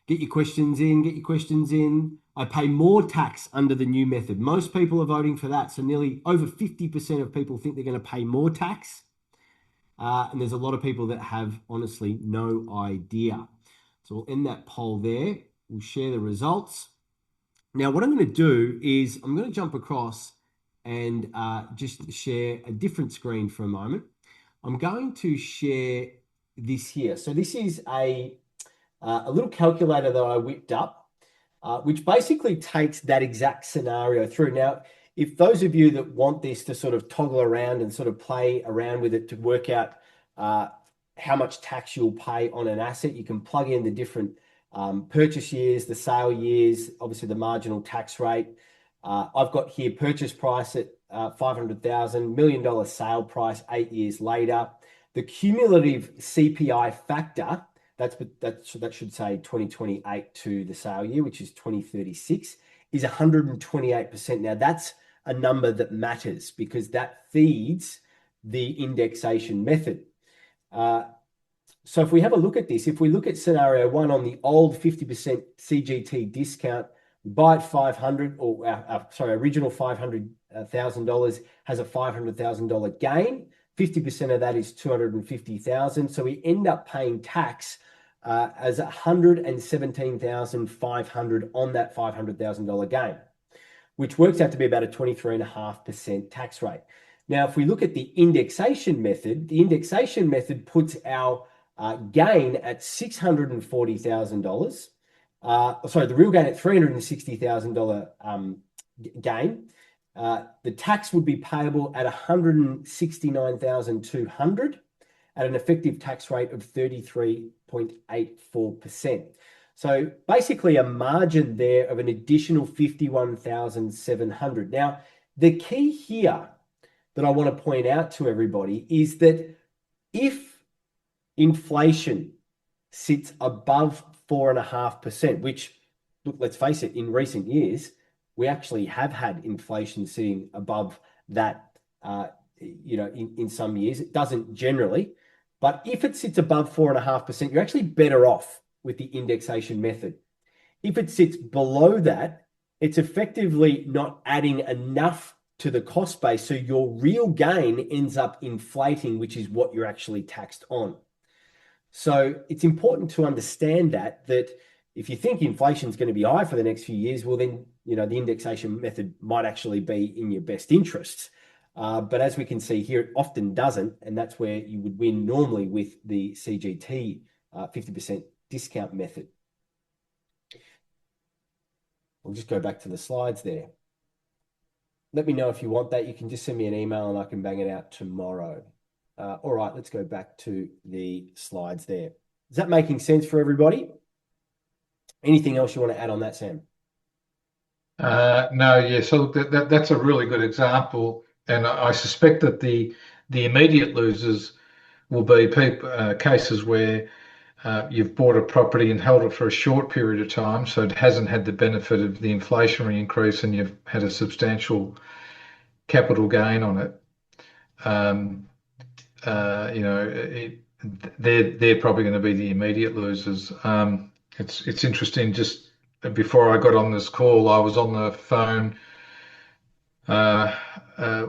Get your questions in, get your questions in. I pay more tax under the new method. Most people are voting for that. So nearly over 50% of people think they're going to pay more tax. And there's a lot of people that have honestly no idea. So we'll end that poll there. We'll share the results. Now, what I'm going to do is I'm going to jump across and just share a different screen for a moment. I'm going to share this here. So this is a little calculator that I whipped up, which basically takes that exact scenario through. Now, if those of you that want this to sort of toggle around and sort of play around with it to work out how much tax you'll pay on an asset, you can plug in the different purchase years, the sale years, obviously the marginal tax rate. I've got here purchase price at $500,000, $1 million sale price 8 years later. The cumulative CPI factor, that should say 2028 to the sale year, which is 2036, is 128%. Now that's a number that matters because that feeds the indexation method. So if we have a look at this, if we look at scenario one on the old 50% CGT discount, we buy at 500, or original $500,000 has a $500,000 gain. 50% of that is 250,000. So we end up paying tax as 117,500 on that $500,000 gain, which works out to be about a 23.5% tax rate. Now, if we look at the indexation method puts our gain at $640,000. The real gain at $360,000 gain. The tax would be payable at $169,200 at an effective tax rate of 33.84%. So basically a margin there of an additional $51,700. Now, the key here that I want to point out to everybody is that if inflation sits above 4.5%, which, look, let's face it, in recent years, we actually have had inflation sitting above that, in some years. It doesn't generally, but if it sits above 4.5%, you're actually better off with the indexation method. If it sits below that, it's effectively not adding enough to the cost base, so your real gain ends up inflating, which is what you're actually taxed on. So it's important to understand that if you think inflation is going to be high for the next few years, well, then, the indexation method might actually be in your best interests. But as we can see here, it often doesn't. And that's where you would win normally with the CGT 50% discount method. We'll just go back to the slides there. Let me know if you want that. You can just send me an email and I can bang it out tomorrow. All right, let's go back to the slides there. Is that making sense for everybody? Anything else you want to add on that, Sam? No, yeah. So that's a really good example, and I suspect that the immediate losers will be cases where you've bought a property and held it for a short period of time, so it hasn't had the benefit of the inflationary increase, and you've had a substantial capital gain on it. They're probably going to be the immediate losers. It's interesting. Just before I got on this call, I was on the phone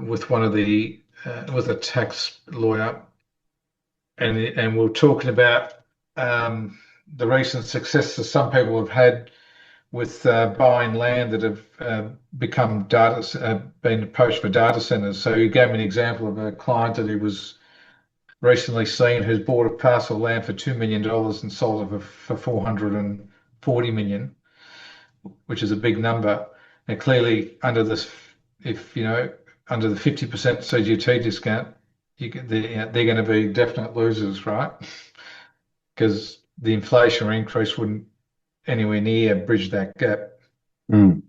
with with a tax lawyer, and we we're talking about the recent success that some people have had with buying land that have been approached for data centers. So he gave me an example of a client that he was recently seen who's bought a parcel of land for $2 million and sold it for $440 million. which is a big number. And clearly, under this, if you know, under the 50% CGT discount, they're going to be definite losers, right? Because the inflationary increase wouldn't anywhere near bridge that gap. Mm.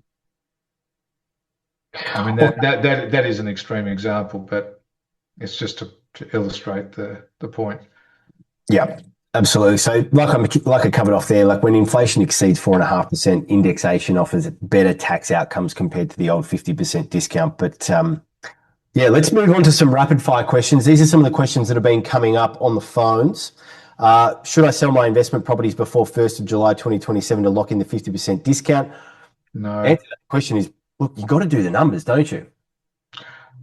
I mean, that is an extreme example, but it's just to illustrate the point. Yeah, absolutely. So, like I covered off there, like when inflation exceeds 4.5%, indexation offers better tax outcomes compared to the old 50% discount. But yeah, let's move on to some rapid fire questions. These are some of the questions that have been coming up on the phones. Should I sell my investment properties before 1st of July 2027 to lock in the 50% discount? The No, answer to that question is, look, you've got to do the numbers, don't you?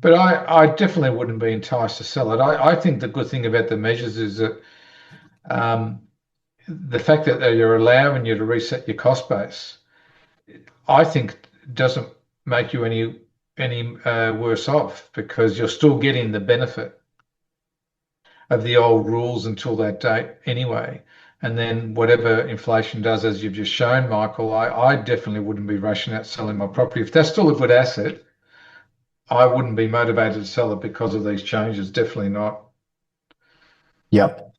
but I definitely wouldn't be enticed to sell it. I think the good thing about the measures is that um, the fact that you're allowing you to reset your cost base, I think doesn't make you any worse off because you're still getting the benefit of the old rules until that date anyway. And then whatever inflation does, as you've just shown, Michael, I definitely wouldn't be rushing out selling my property. If that's still a good asset, I wouldn't be motivated to sell it because of these changes. Definitely not. Yep.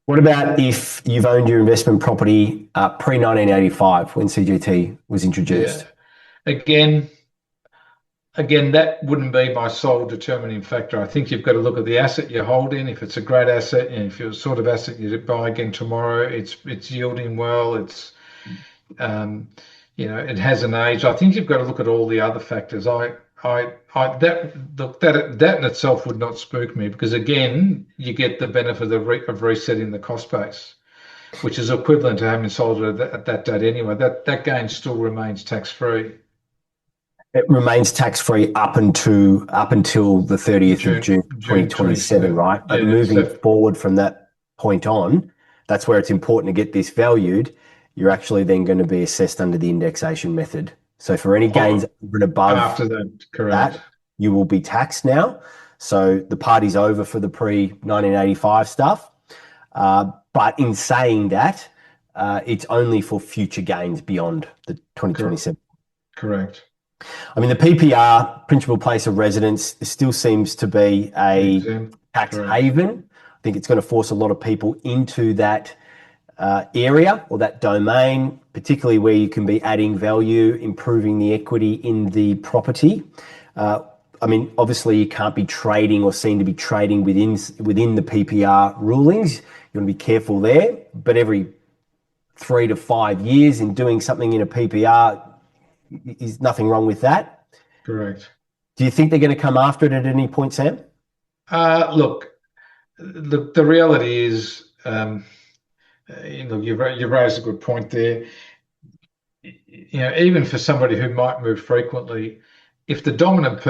What about if you've owned your investment property pre 1985 when CGT was Yeah. introduced? Again, again, that wouldn't be my sole determining factor. I think you've got to look at the asset you're holding. If it's a great asset, and if you're the sort of asset you buy again tomorrow, it's yielding well. Um, it has an age. I think you've got to look at all the other factors. That in itself would not spook me because again, you get the benefit of resetting the cost base, which is equivalent to having sold it at that date anyway. That gain still remains tax free. It remains tax free up until the 30th of June June 2027, 27. right? But Yeah, moving so forward from that point on, that's where it's important to get this valued. You're actually then going to be assessed under the indexation method. So for any gains oh, over and above after that, correct, that, you will be taxed now. So the party's over for the pre 1985 stuff. But in saying that, it's only for future gains beyond the Cor 2027. correct. I mean, the PPR, principal place of residence, still seems to be a Exempt, tax correct, haven. I think it's going to force a lot of people into that area or that domain, particularly where you can be adding value, improving the equity in the property. I mean, obviously, you can't be trading or seen to be trading within the PPR rulings. You want to be careful there. But every 3 to 5 years in doing something in a PPR is nothing wrong with that. correct. Do you think they're going to come after it at any point, Sam? Look, the reality is, you raised a good point there. Even for somebody who might move frequently, if the dominant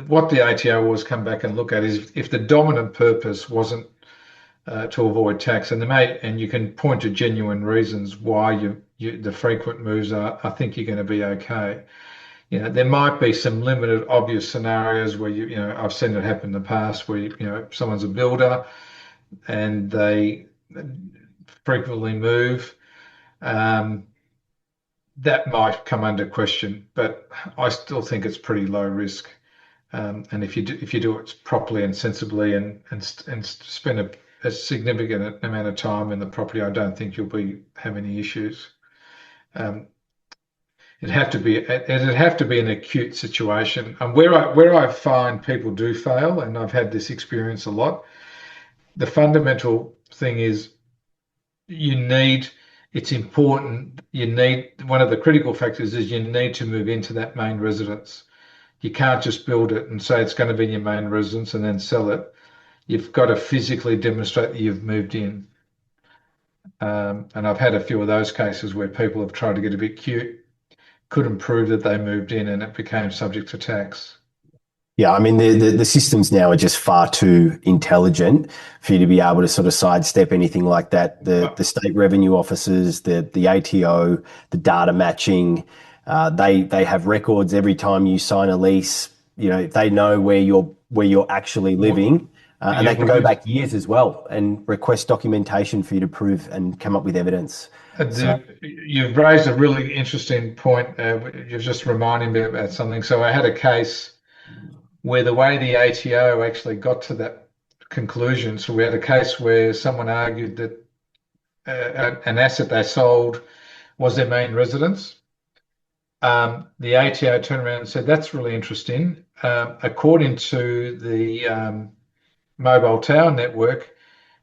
what the ATO always come back and look at is if the dominant purpose wasn't to avoid tax, and you can point to genuine reasons why the frequent moves are, I think you're going to be okay. There might be some limited obvious scenarios where I've seen it happen in the past where someone's a builder and they frequently move. Um, that might come under question, but I still think it's pretty low risk. And if you do it properly and sensibly and spend a significant amount of time in the property, I don't think you'll have any issues. Um, it'd have to be an acute situation. And where I find people do fail, and I've had this experience a lot, the fundamental thing is you need. It's important. One of the critical factors is you need to move into that main residence. You can't just build it and say it's going to be your main residence and then sell it. You've got to physically demonstrate that you've moved in. And I've had a few of those cases where people have tried to get a bit cute, couldn't prove that they moved in, and it became subject to tax. Yeah, I mean, the systems now are just far too intelligent for you to be able to sort of sidestep anything like that. The state revenue officers, the ATO, the data matching, they have records every time you sign a lease. They know where you're actually living, and Yeah, they can go back years as well and request documentation for you to prove and come up with evidence. So, You've raised a really interesting point. You've just reminded me about something. So I had a case where the way the ATO actually got to that conclusion. So we had a case where someone argued that an asset they sold was their main residence. The ATO turned around and said, "That's really interesting. According to the mobile tower network,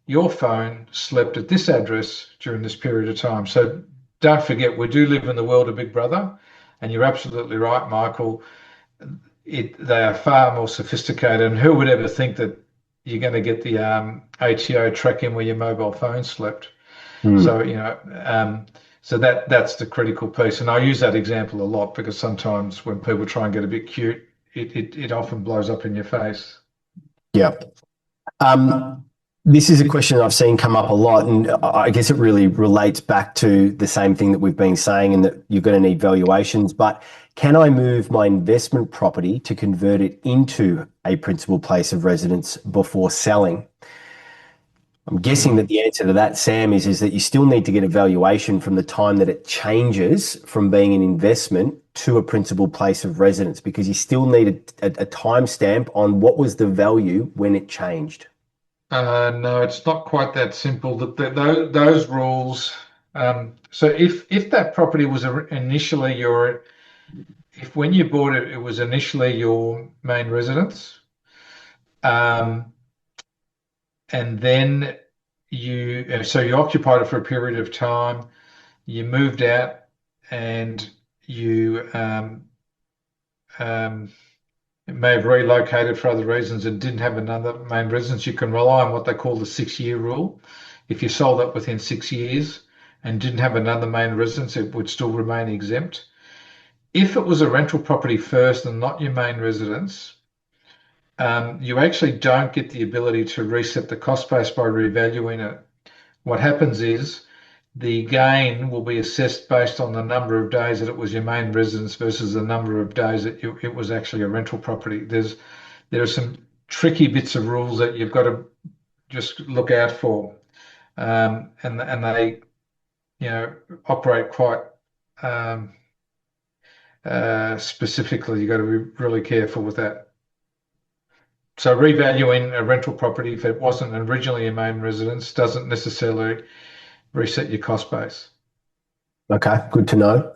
your phone slept at this address during this period of time. So don't forget, we do live in the world of Big Brother, and you're absolutely right, Michael. They are far more sophisticated, and who would ever think that you're going to get the ATO tracking where your mobile phone slept? hmm. So so that's the critical piece, and I use that example a lot because sometimes when people try and get a bit cute, it often blows up in your face. Yeah. Um, this is a question I've seen come up a lot, and I guess it really relates back to the same thing that we've been saying, and that you're going to need valuations. But can I move my investment property to convert it into a principal place of residence before selling? I'm guessing that Mm. the answer to that, Sam, is that you still need to get a valuation from the time that it changes from being an investment to a principal place of residence, because you still need a timestamp on what was the value when it changed. No, it's not quite that simple. Those rules. So if that property was initially if when you bought it, it was initially your main residence, um, and then you occupied it for a period of time, you moved out, and you um, may have relocated for other reasons and didn't have another main residence, you can rely on what they call the 6 year rule. If you sold it within 6 years and didn't have another main residence, it would still remain exempt. If it was a rental property first and not your main residence, you actually don't get the ability to reset the cost base by revaluing it. What happens is the gain will be assessed based on the number of days that it was your main residence versus the number of days that it was actually a rental property. There are some tricky bits of rules that you've got to just look out for, and they operate quite um, specifically. You've got to be really careful with that. So revaluing a rental property if it wasn't originally your main residence doesn't necessarily reset your cost base. Okay, good to know.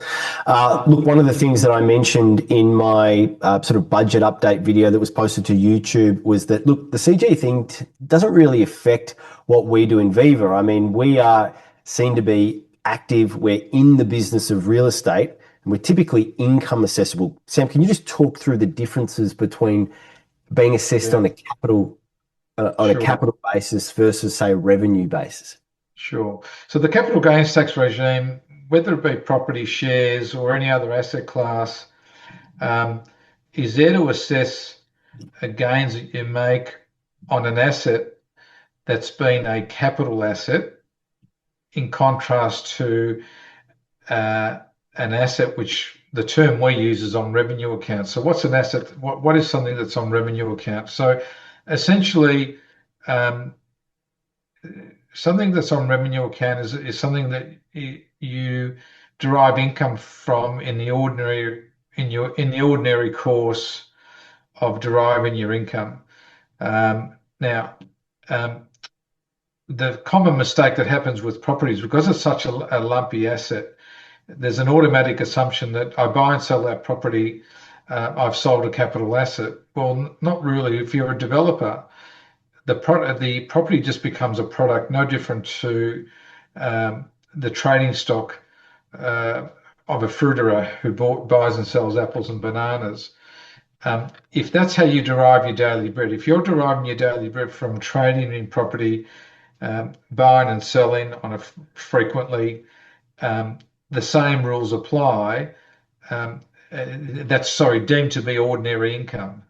Look, one of the things that I mentioned in my sort of budget update video that was posted to YouTube was that, look, the CG thing doesn't really affect what we do in Viva. I mean, we are seen to be active. We're in the business of real estate, and we're typically income assessable. Sam, can you just talk through the differences between being assessed Yeah, on a sure. capital basis versus, say, a revenue basis? Sure. So the capital gains tax regime, whether it be property shares or any other asset class, um, is there to assess gains that you make on an asset that's been a capital asset in contrast to uh, an asset which the term we use is on revenue account. So what's an asset? What is something that's on revenue account? So essentially, um, something that's on revenue account is something that you derive income from in the ordinary in the ordinary course of deriving your income. Now, um, the common mistake that happens with properties, because it's such a lumpy asset, there's an automatic assumption that I buy and sell that property, I've sold a capital asset. Well, not really. If you're a developer, the property just becomes a product, no different to the trading stock uh, of a fruiterer who buys and sells apples and bananas. If that's how you derive your daily bread, if you're deriving your daily bread from trading in property, buying and selling frequently, um, the same rules apply. Um, that's deemed to be ordinary income.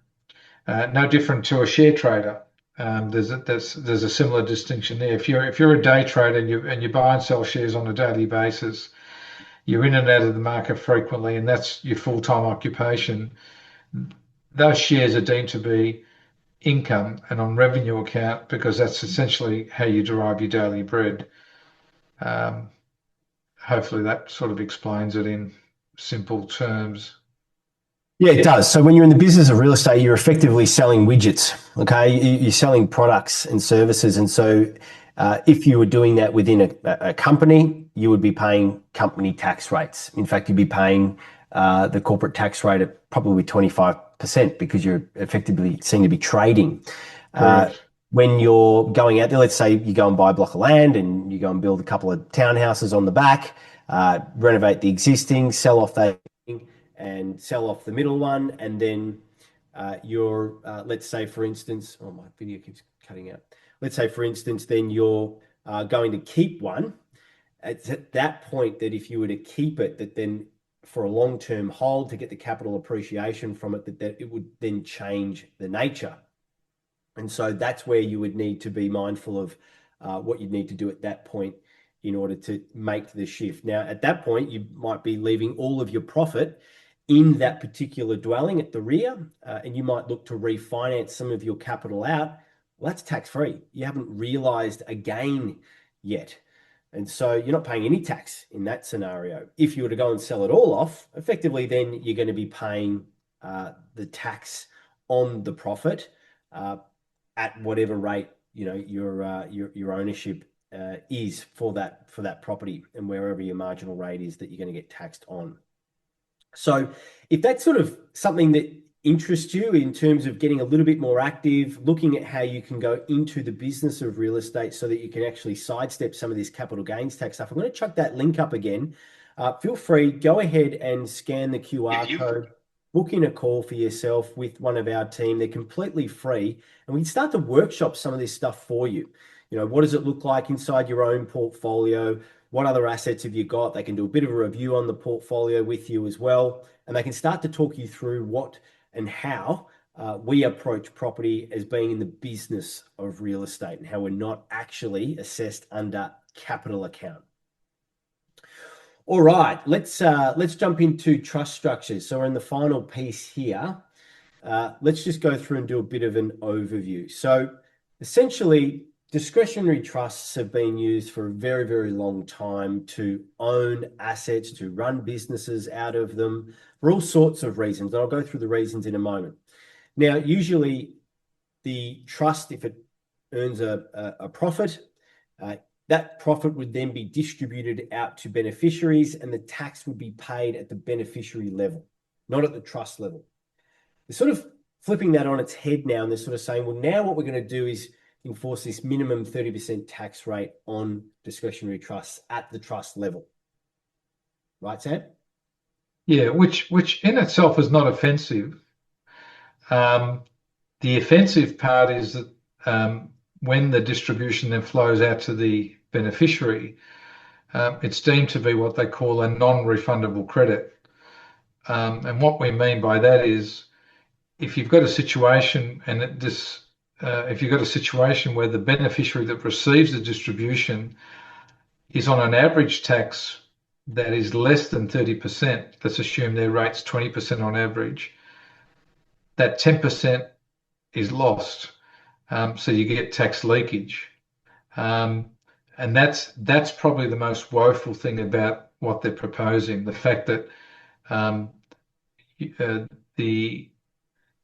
No different to a share trader. There's a similar distinction there. If you're a day trader and you buy and sell shares on a daily basis, you're in and out of the market frequently, and that's your full-time occupation. Those shares are deemed to be income and on revenue account because that's essentially how you derive your daily bread. Um, hopefully that sort of explains it in simple terms. Yeah, it does. So when you're in the business of real estate, you're effectively selling widgets. Okay, you're selling products and services, and so if you were doing that within a company, you would be paying company tax rates. In fact, you'd be paying the corporate tax rate at probably 25% because you're effectively seen to be trading. Uh, Correct. when you're going out there, let's say you go and buy a block of land and you go and build a couple of townhouses on the back, renovate the existing, sell off that and sell off the middle one, and then let's say for instance, oh, my video keeps cutting out. Let's say for instance, then you're going to keep one. It's at that point that if you were to keep it, that then for a long-term hold to get the capital appreciation from it, that it would then change the nature. And so that's where you would need to be mindful of what you'd need to do at that point in order to make the shift. Now, at that point, you might be leaving all of your profit in that particular dwelling at the rear, and you might look to refinance some of your capital out. Well, that's tax-free. You haven't realized a gain yet. And so you're not paying any tax in that scenario. If you were to go and sell it all off, effectively, then you're going to be paying the tax on the profit at whatever rate your ownership is for that property, and wherever your marginal rate is that you're going to get taxed on. So if that's sort of something that interests you in terms of getting a little bit more active, looking at how you can go into the business of real estate so that you can actually sidestep some of this capital gains tax stuff, I'm going to chuck that link up again. Feel free, go ahead and scan the QR code, book in a call for yourself with one of our team. They're completely free, and we can start to workshop some of this stuff for you. You know, what does it look like inside your own portfolio? What other assets have you got? They can do a bit of a review on the portfolio with you as well, and they can start to talk you through what and how we approach property as being in the business of real estate, and how we're not actually assessed under capital account. All right, let's jump into trust structures. So we're in the final piece here. Let's just go through and do a bit of an overview. So essentially, discretionary trusts have been used for a very, very long time to own assets, to run businesses out of them for all sorts of reasons. And I'll go through the reasons in a moment. Now, usually the trust, if it earns a profit, that profit would then be distributed out to beneficiaries, and the tax would be paid at the beneficiary level, not at the trust level. They're sort of flipping that on its head now, and they're sort of saying, well, now what we're going to do is enforce this minimum 30% tax rate on discretionary trusts at the trust level. Right, Sam? Yeah, which in itself is not offensive. The offensive part is that when the distribution then flows out to the beneficiary, it's deemed to be what they call a non-refundable credit. And what we mean by that is if you've got a situation if you've got a situation where the beneficiary that receives the distribution is on an average tax that is less than 30%, let's assume their rate's 20% on average, that 10% is lost. So you get tax leakage. And that's probably the most woeful thing about what they're proposing, the fact that the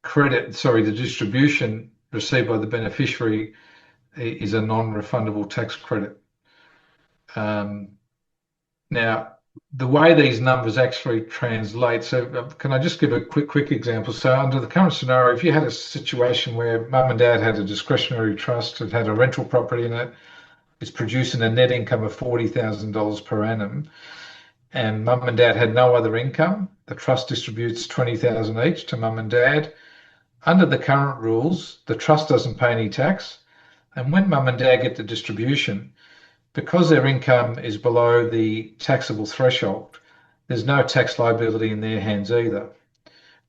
the distribution received by the beneficiary is a non-refundable tax credit. Now, the way these numbers actually translate, so can I just give a quick example? So under the current scenario, if you had a situation where mum and dad had a discretionary trust, it had a rental property in it, it's producing a net income of $40,000 per annum, and mum and dad had no other income, the trust distributes $20,000 each to mum and dad. Under the current rules, the trust doesn't pay any tax, and when mum and dad get the distribution, because their income is below the taxable threshold, there's no tax liability in their hands either.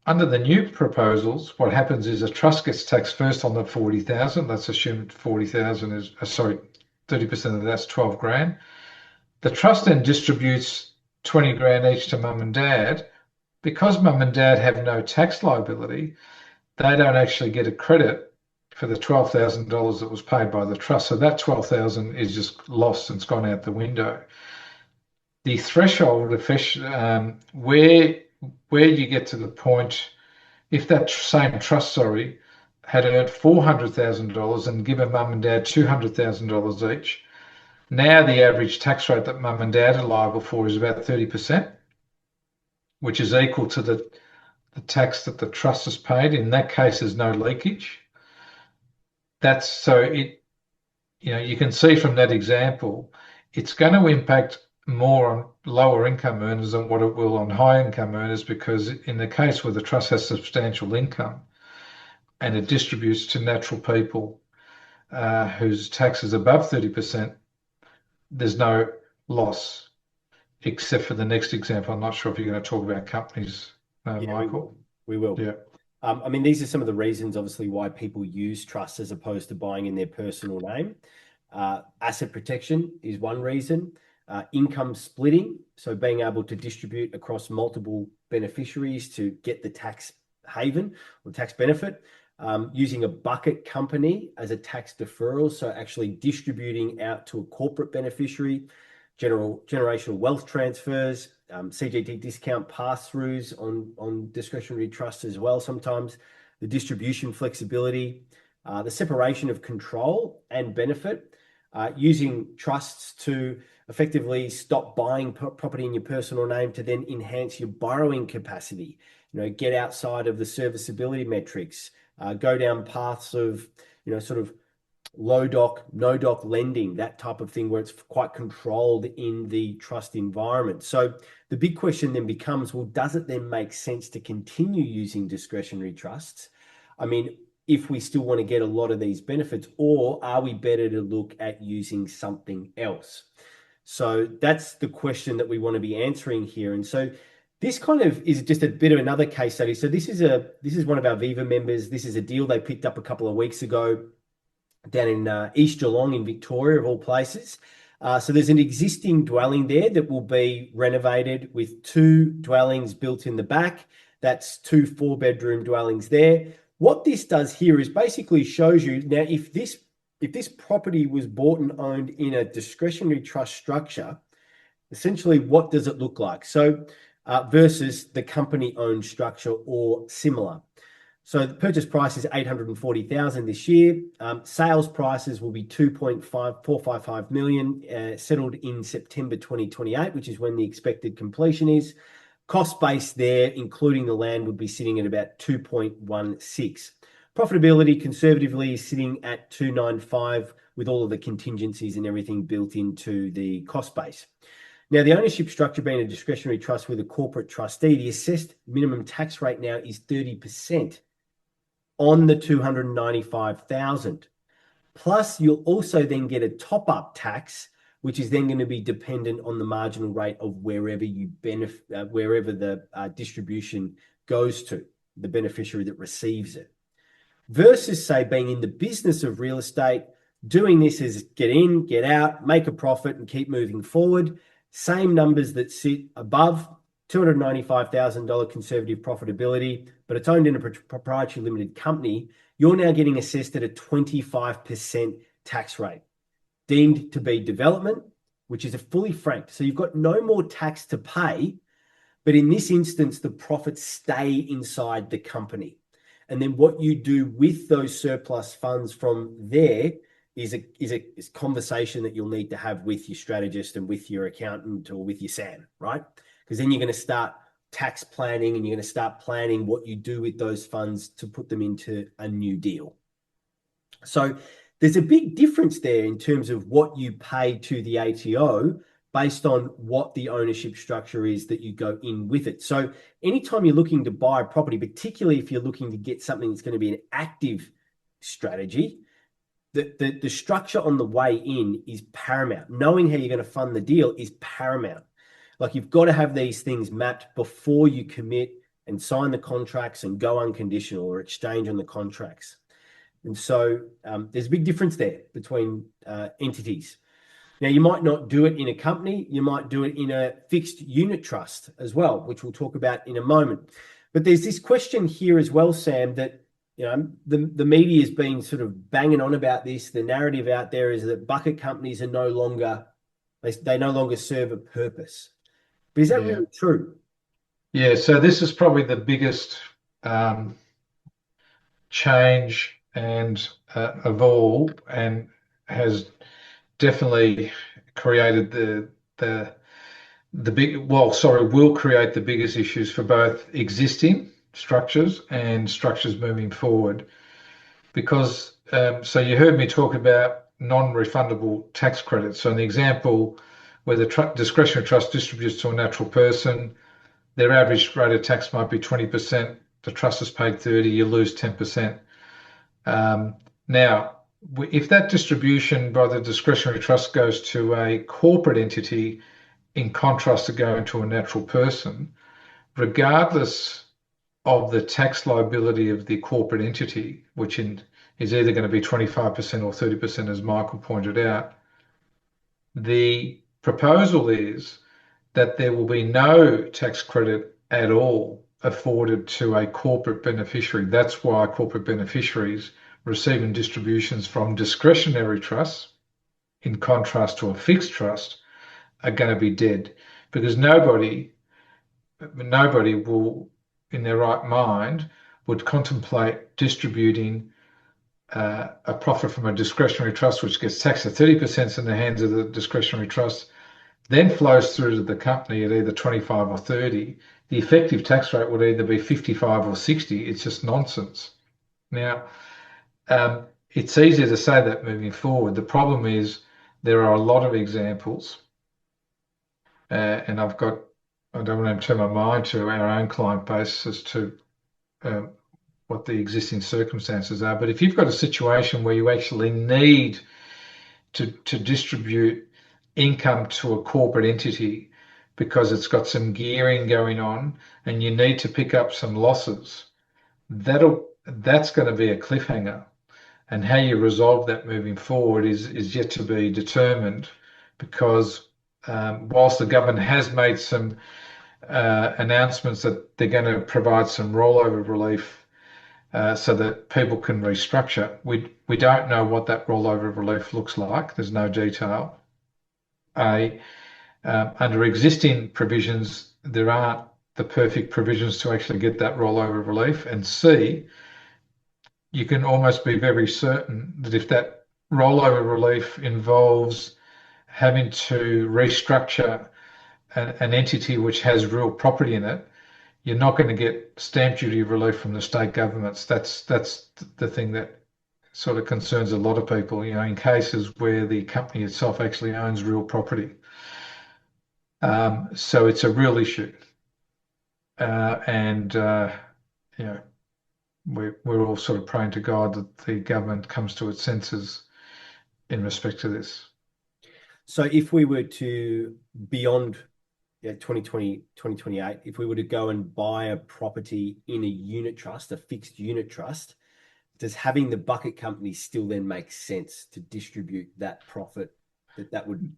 Under the new proposals, what happens is a trust gets taxed first on the 40,000. Let's assume 40,000 is, 30% of that's 12 grand. The trust then distributes 20 grand each to mum and dad. Because mum and dad have no tax liability, they don't actually get a credit for the $12,000 that was paid by the trust. So that 12,000 is just lost and it's gone out the window. the threshold where you get to the point, if that same trust, sorry, had earned $400,000 and given mum and dad $200,000 each, now the average tax rate that mum and dad are liable for is about 30%, which is equal to the tax that the trust has paid. In that case, there's no leakage. That's so it, you can see from that example, it's going to impact more on lower income earners than what it will on high income earners, because in the case where the trust has substantial income and it distributes to natural people whose tax is above 30%, there's no loss, except for the next example. I'm not sure if you're going to talk about companies, Yeah, we will. Michael. We will. Yeah. I mean, these are some of the reasons, obviously, why people use trusts as opposed to buying in their personal name. Asset protection is one reason. Income splitting, so being able to distribute across multiple beneficiaries to get the tax haven or tax benefit. Using a bucket company as a tax deferral, so actually distributing out to a corporate beneficiary, generational wealth transfers, CGT discount pass-throughs on discretionary trusts as well sometimes, the distribution flexibility, the separation of control and benefit, using trusts to effectively stop buying property in your personal name to then enhance your borrowing capacity, get outside of the serviceability metrics, go down paths of, sort of low doc, no doc lending, that type of thing where it's quite controlled in the trust environment. So the big question then becomes, well, does it then make sense to continue using discretionary trusts? I mean, if we still want to get a lot of these benefits, or are we better to look at using something else? So that's the question that we want to be answering here. And so this kind of is just a bit of another case study. So this is one of our Viva members. This is a deal they picked up a couple of weeks ago down in East Geelong in Victoria, of all places. So there's an existing dwelling there that will be renovated with 2 dwellings built in the back. That's 2 4-bedroom dwellings there. What this does here is basically shows you now, if this property was bought and owned in a discretionary trust structure, essentially what does it look like? So versus the company-owned structure or similar. So the purchase price is 840,000 this year. Sales prices will be 2.455 million, settled in September 2028, which is when the expected completion is. Cost base there, including the land, would be sitting at about 2.16. Profitability conservatively is sitting at 295 with all of the contingencies and everything built into the cost base. Now, the ownership structure being a discretionary trust with a corporate trustee, the assessed minimum tax rate now is 30% on the 295,000. Plus, you'll also then get a top-up tax, which is then going to be dependent on the marginal rate of wherever wherever the distribution goes to, the beneficiary that receives it. Versus, say, being in the business of real estate, doing this is get in, get out, make a profit, and keep moving forward. Same numbers that sit above, $295,000 conservative profitability, but it's owned in a proprietary limited company. You're now getting assessed at a 25% tax rate, deemed to be development, which is a fully franked. So you've got no more tax to pay, but in this instance, the profits stay inside the company. And then what you do with those surplus funds from there is a conversation that you'll need to have with your strategist and with your accountant or with your SAM, right? Because then you're going to start tax planning and you're going to start planning what you do with those funds to put them into a new deal. So there's a big difference there in terms of what you pay to the ATO based on what the ownership structure is that you go in with it. So anytime you're looking to buy a property, particularly if you're looking to get something that's going to be an active strategy, the structure on the way in is paramount. Knowing how you're going to fund the deal is paramount. Like, you've got to have these things mapped before you commit and sign the contracts and go unconditional or exchange on the contracts. And so there's a big difference there between entities. Now, you might not do it in a company. You might do it in a fixed unit trust as well, which we'll talk about in a moment. But there's this question here as well, Sam, that the media has been sort of banging on about this. The narrative out there is that bucket companies are no longer They no longer serve a purpose. But is that Yeah. really true? Yeah. So this is probably the biggest um, change and of all, and has definitely created the the big well, sorry, will create the biggest issues for both existing structures and structures moving forward. Because so you heard me talk about non-refundable tax credits. So an example where the discretionary trust distributes to a natural person, their average rate of tax might be 20%. The trust has paid 30, you lose 10%. Now, if that distribution by the discretionary trust goes to a corporate entity in contrast to going to a natural person, regardless of the tax liability of the corporate entity, is either going to be 25% or 30%, as Michael pointed out, the proposal is that there will be no tax credit at all afforded to a corporate beneficiary. That's why corporate beneficiaries receiving distributions from discretionary trusts, in contrast to a fixed trust, are going to be dead, because nobody will, in their right mind, would contemplate distributing a profit from a discretionary trust, which gets taxed at 30% in the hands of the discretionary trust, then flows through to the company at either 25 or 30. The effective tax rate would either be 55 or 60. It's just nonsense. Now, it's easier to say that moving forward. The problem is there are a lot of examples, and I don't want to turn my mind to our own client base as to uh, what the existing circumstances are. But if you've got a situation where you actually need to distribute income to a corporate entity because it's got some gearing going on and you need to pick up some losses, that's going to be a cliffhanger. And how you resolve that moving forward is yet to be determined, because whilst the government has made some announcements that they're going to provide some rollover relief so that people can restructure. We don't know what that rollover relief looks like. There's no detail. A Under existing provisions, there aren't the perfect provisions to actually get that rollover relief. And C, you can almost be very certain that if that rollover relief involves having to restructure an entity which has real property in it, you're not going to get stamp duty relief from the state governments. That's the thing that sort of concerns a lot of people, in cases where the company itself actually owns real property. So it's a real issue. And you know, we're all sort of praying to God that the government comes to its senses in respect to this. So if we were to beyond 2020, 2028, if we were to go and buy a property in a unit trust, a fixed unit trust, does having the bucket company still then make sense to distribute that profit that would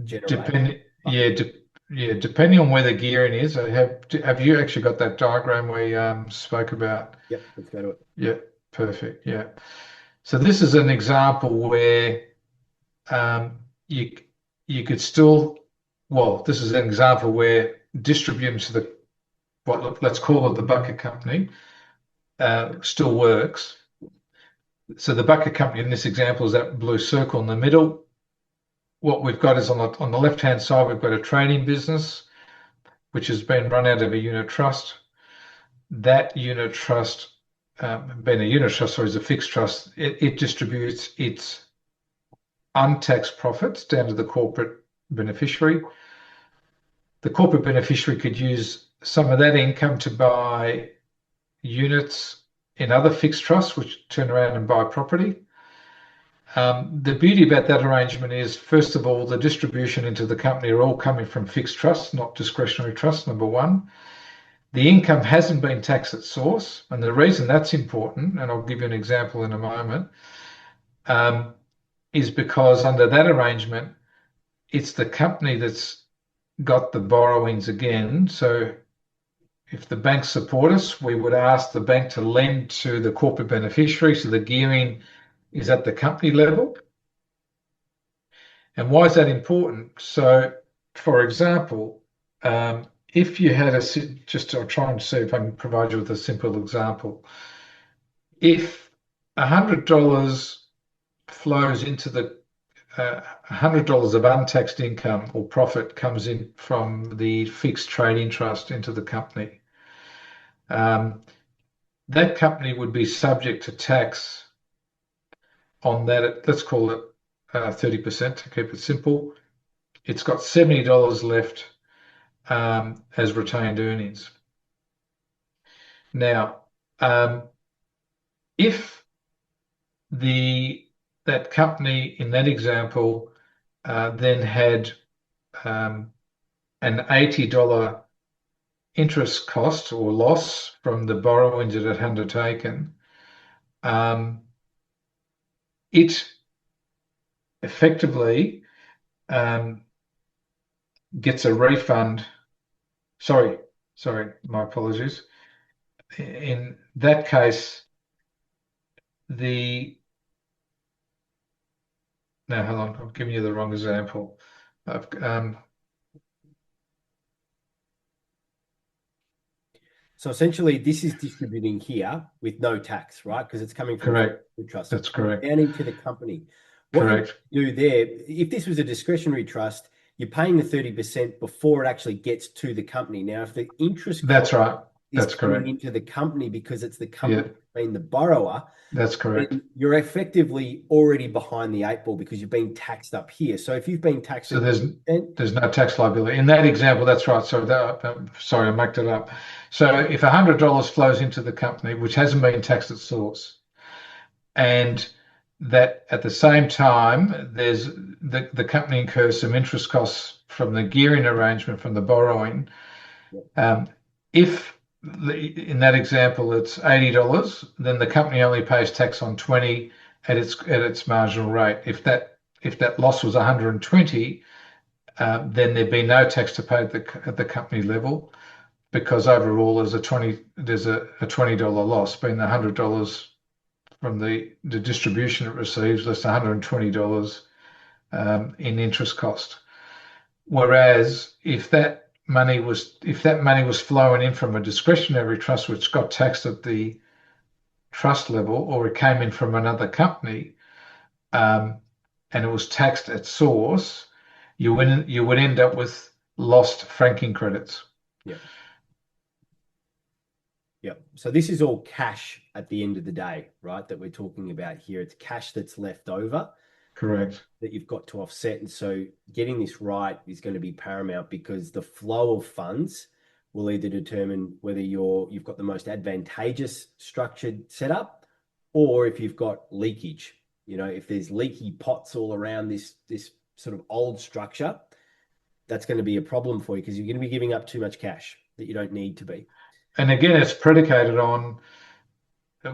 generate? Depending, yeah, depending on where the gearing is. Have you actually got that diagram we spoke about? Yep, let's go to it. Yeah, perfect. Yeah. So this is an example where um, you you could still, well, this is an example where distributing to the, let's call it the bucket company, still works. So the bucket company in this example is that blue circle in the middle. What we've got is on the left-hand side, we've got a trading business, which has been run out of a unit trust. That unit trust, being a unit trust or is a fixed trust, it distributes its untaxed profits down to the corporate beneficiary. The corporate beneficiary could use some of that income to buy units in other fixed trusts, which turn around and buy property. The beauty about that arrangement is, first of all, the distribution into the company are all coming from fixed trusts, not discretionary trusts, number one. The income hasn't been taxed at source. And the reason that's important, and I'll give you an example in a moment, is because under that arrangement, it's the company that's got the borrowings again. So if the banks support us, we would ask the bank to lend to the corporate beneficiary. So the gearing is at the company level. And why is that important? So, for example, if you had just I'm trying to see if I can provide you with a simple example. If $100 flows into the $100 of untaxed income or profit comes in from the fixed trading trust into the company, um, that company would be subject to tax on that. Let's call it 30% to keep it simple. It's got $70 left as retained earnings. Now, if the that company in that example then had an $80 interest cost or loss from the borrowings it had undertaken, um, it effectively um, gets a refund. Sorry, my apologies. In that case, the no, hold on, I'm giving you the wrong example. I've, So essentially, this is distributing here with no tax, right? Because it's coming from correct. the trust. That's correct. Down into the company. What you Correct. do there, if this was a discretionary trust, you're paying the 30% before it actually gets to the company. Now, if the interest cost That's right. is That's coming correct. into the company because it's the Yeah, company being the borrower, that's correct. then you're effectively already behind the eight ball because you're being taxed up here. So if you've been taxed So at 10%, there's no tax liability in that example. That's right. So sorry, I mucked it up. So if $100 flows into the company, which hasn't been taxed at source, and that at the same time there's the company incurs some interest costs from the gearing arrangement from the borrowing. Um, if in that example it's $80, then the company only pays tax on 20 at its marginal rate. If that loss was 120, then there'd be no tax to pay at the company level because overall there's a $20 loss, being the $100 from the distribution it receives less $120 in interest cost. Whereas if that money was flowing in from a discretionary trust which got taxed at the trust level, or it came in from another company, um, and it was taxed at source, you would end up with lost franking credits. yeah, yeah. So this is all cash at the end of the day, right? That we're talking about here. It's cash that's left over Correct. that you've got to offset. And so getting this right is going to be paramount because the flow of funds will either determine whether you've got the most advantageous structured setup or if you've got leakage. You know, if there's leaky pots all around this sort of old structure, that's going to be a problem for you because you're going to be giving up too much cash that you don't need to be. And again, it's predicated on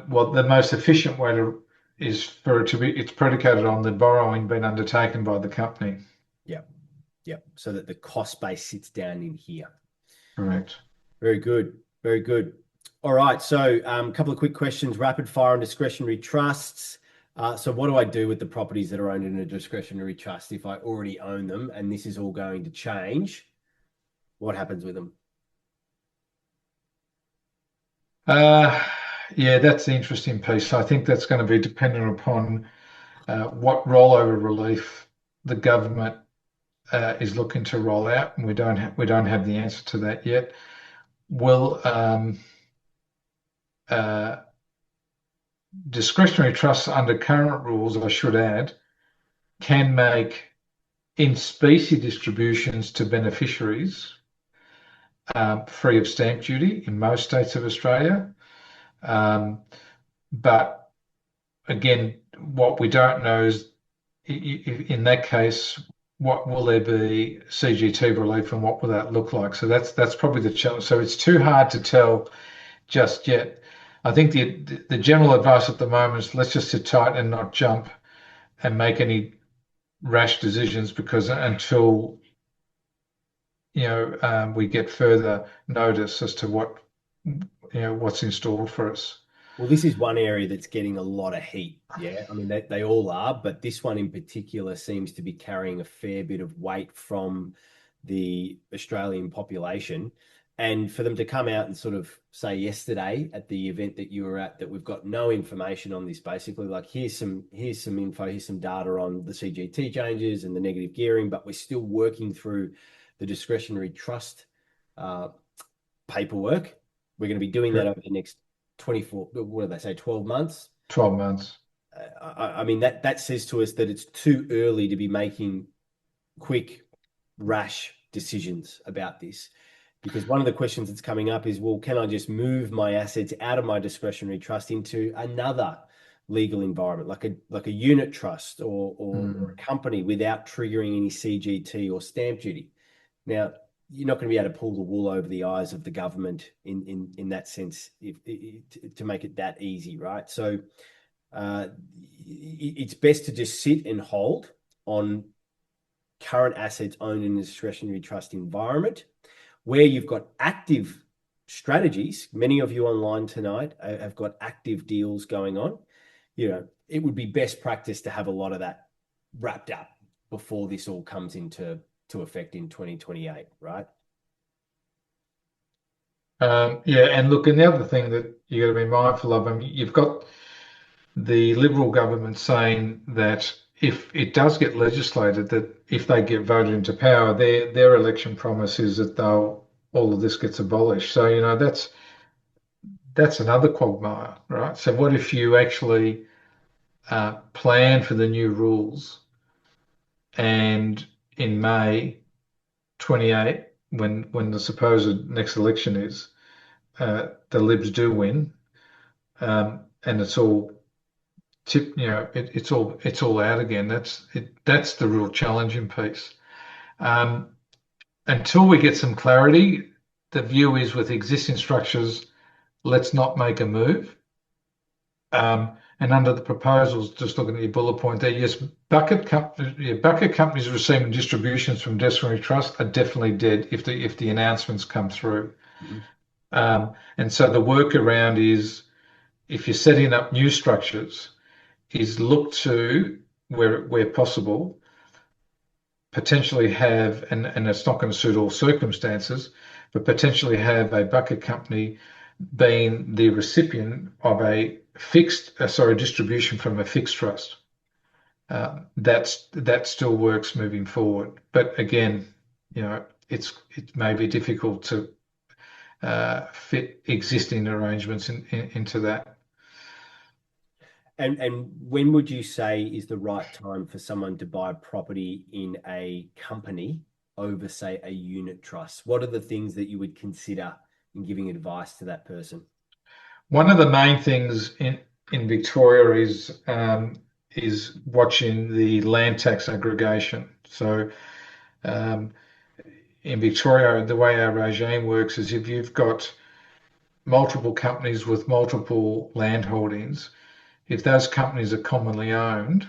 well, the most efficient way is for it to be. It's predicated on the borrowing being undertaken by the company. Yeah. Yeah. So that the cost base sits down in here. Correct. Very good. Very good. All right. So a couple of quick questions, rapid fire on discretionary trusts. So what do I do with the properties that are owned in a discretionary trust if I already own them and this is all going to change? What happens with them? Uh, yeah, that's the interesting piece. I think that's going to be dependent upon what rollover relief the government is looking to roll out, and we don't have the answer to that yet. Will uh, discretionary trusts under current rules, I should add, can make in specie distributions to beneficiaries free of stamp duty in most states of Australia. Um, but again, what we don't know is in that case, what will there be CGT relief and what will that look like? So that's probably the challenge. So it's too hard to tell just yet. I think the general advice at the moment is let's just sit tight and not jump and make any rash decisions because until we get further notice as to what's installed for us. Well, this is one area that's getting a lot of heat. Yeah. I mean, they all are, but this one in particular seems to be carrying a fair bit of weight from the Australian population. And for them to come out and sort of say yesterday at the event that you were at that we've got no information on this, basically, like here's some info, here's some data on the CGT changes and the negative gearing, but we're still working through the discretionary trust uh, paperwork. We're going to be doing that over the next 24, what do they say, 12 months? 12 months. I mean, that says to us that it's too early to be making quick, rash decisions about this. Because one of the questions that's coming up is, well, can I just move my assets out of my discretionary trust into another legal environment, like a unit trust or a company without triggering any CGT or stamp duty? Now, you're not going to be able to pull the wool over the eyes of the government in that sense to make it that easy, right? So uh, it's best to just sit and hold on current assets owned in a discretionary trust environment where you've got active strategies. Many of you online tonight have got active deals going on. It would be best practice to have a lot of that wrapped up before this all comes into effect in 2028, right? Yeah, and look, and the other thing that you got to be mindful of, I mean, you've got the Liberal government saying that if it does get legislated, that if they get voted into power, their election promise is that all of this gets abolished. So, that's another quagmire, right? So what if you actually plan for the new rules and in May 28, when the supposed next election is, the Libs do win, and it's all it's all out again. That's the real challenging piece. Um, until we get some clarity, the view is with existing structures, let's not make a move. And under the proposals, just looking at your bullet point there, yes, bucket companies receiving distributions from discretionary trust are definitely dead if the announcements come through. Mhm. And so the workaround is if you're setting up new structures, is look to where possible, potentially have, and it's not going to suit all circumstances, but potentially have a bucket company being the recipient of a distribution from a fixed trust. That still works moving forward. But again, it may be difficult to fit existing arrangements into that. And when would you say is the right time for someone to buy property in a company over, say, a unit trust? What are the things that you would consider in giving advice to that person? One of the main things in Victoria is watching the land tax aggregation. So um, in Victoria, the way our regime works is if you've got multiple companies with multiple land holdings, if those companies are commonly owned,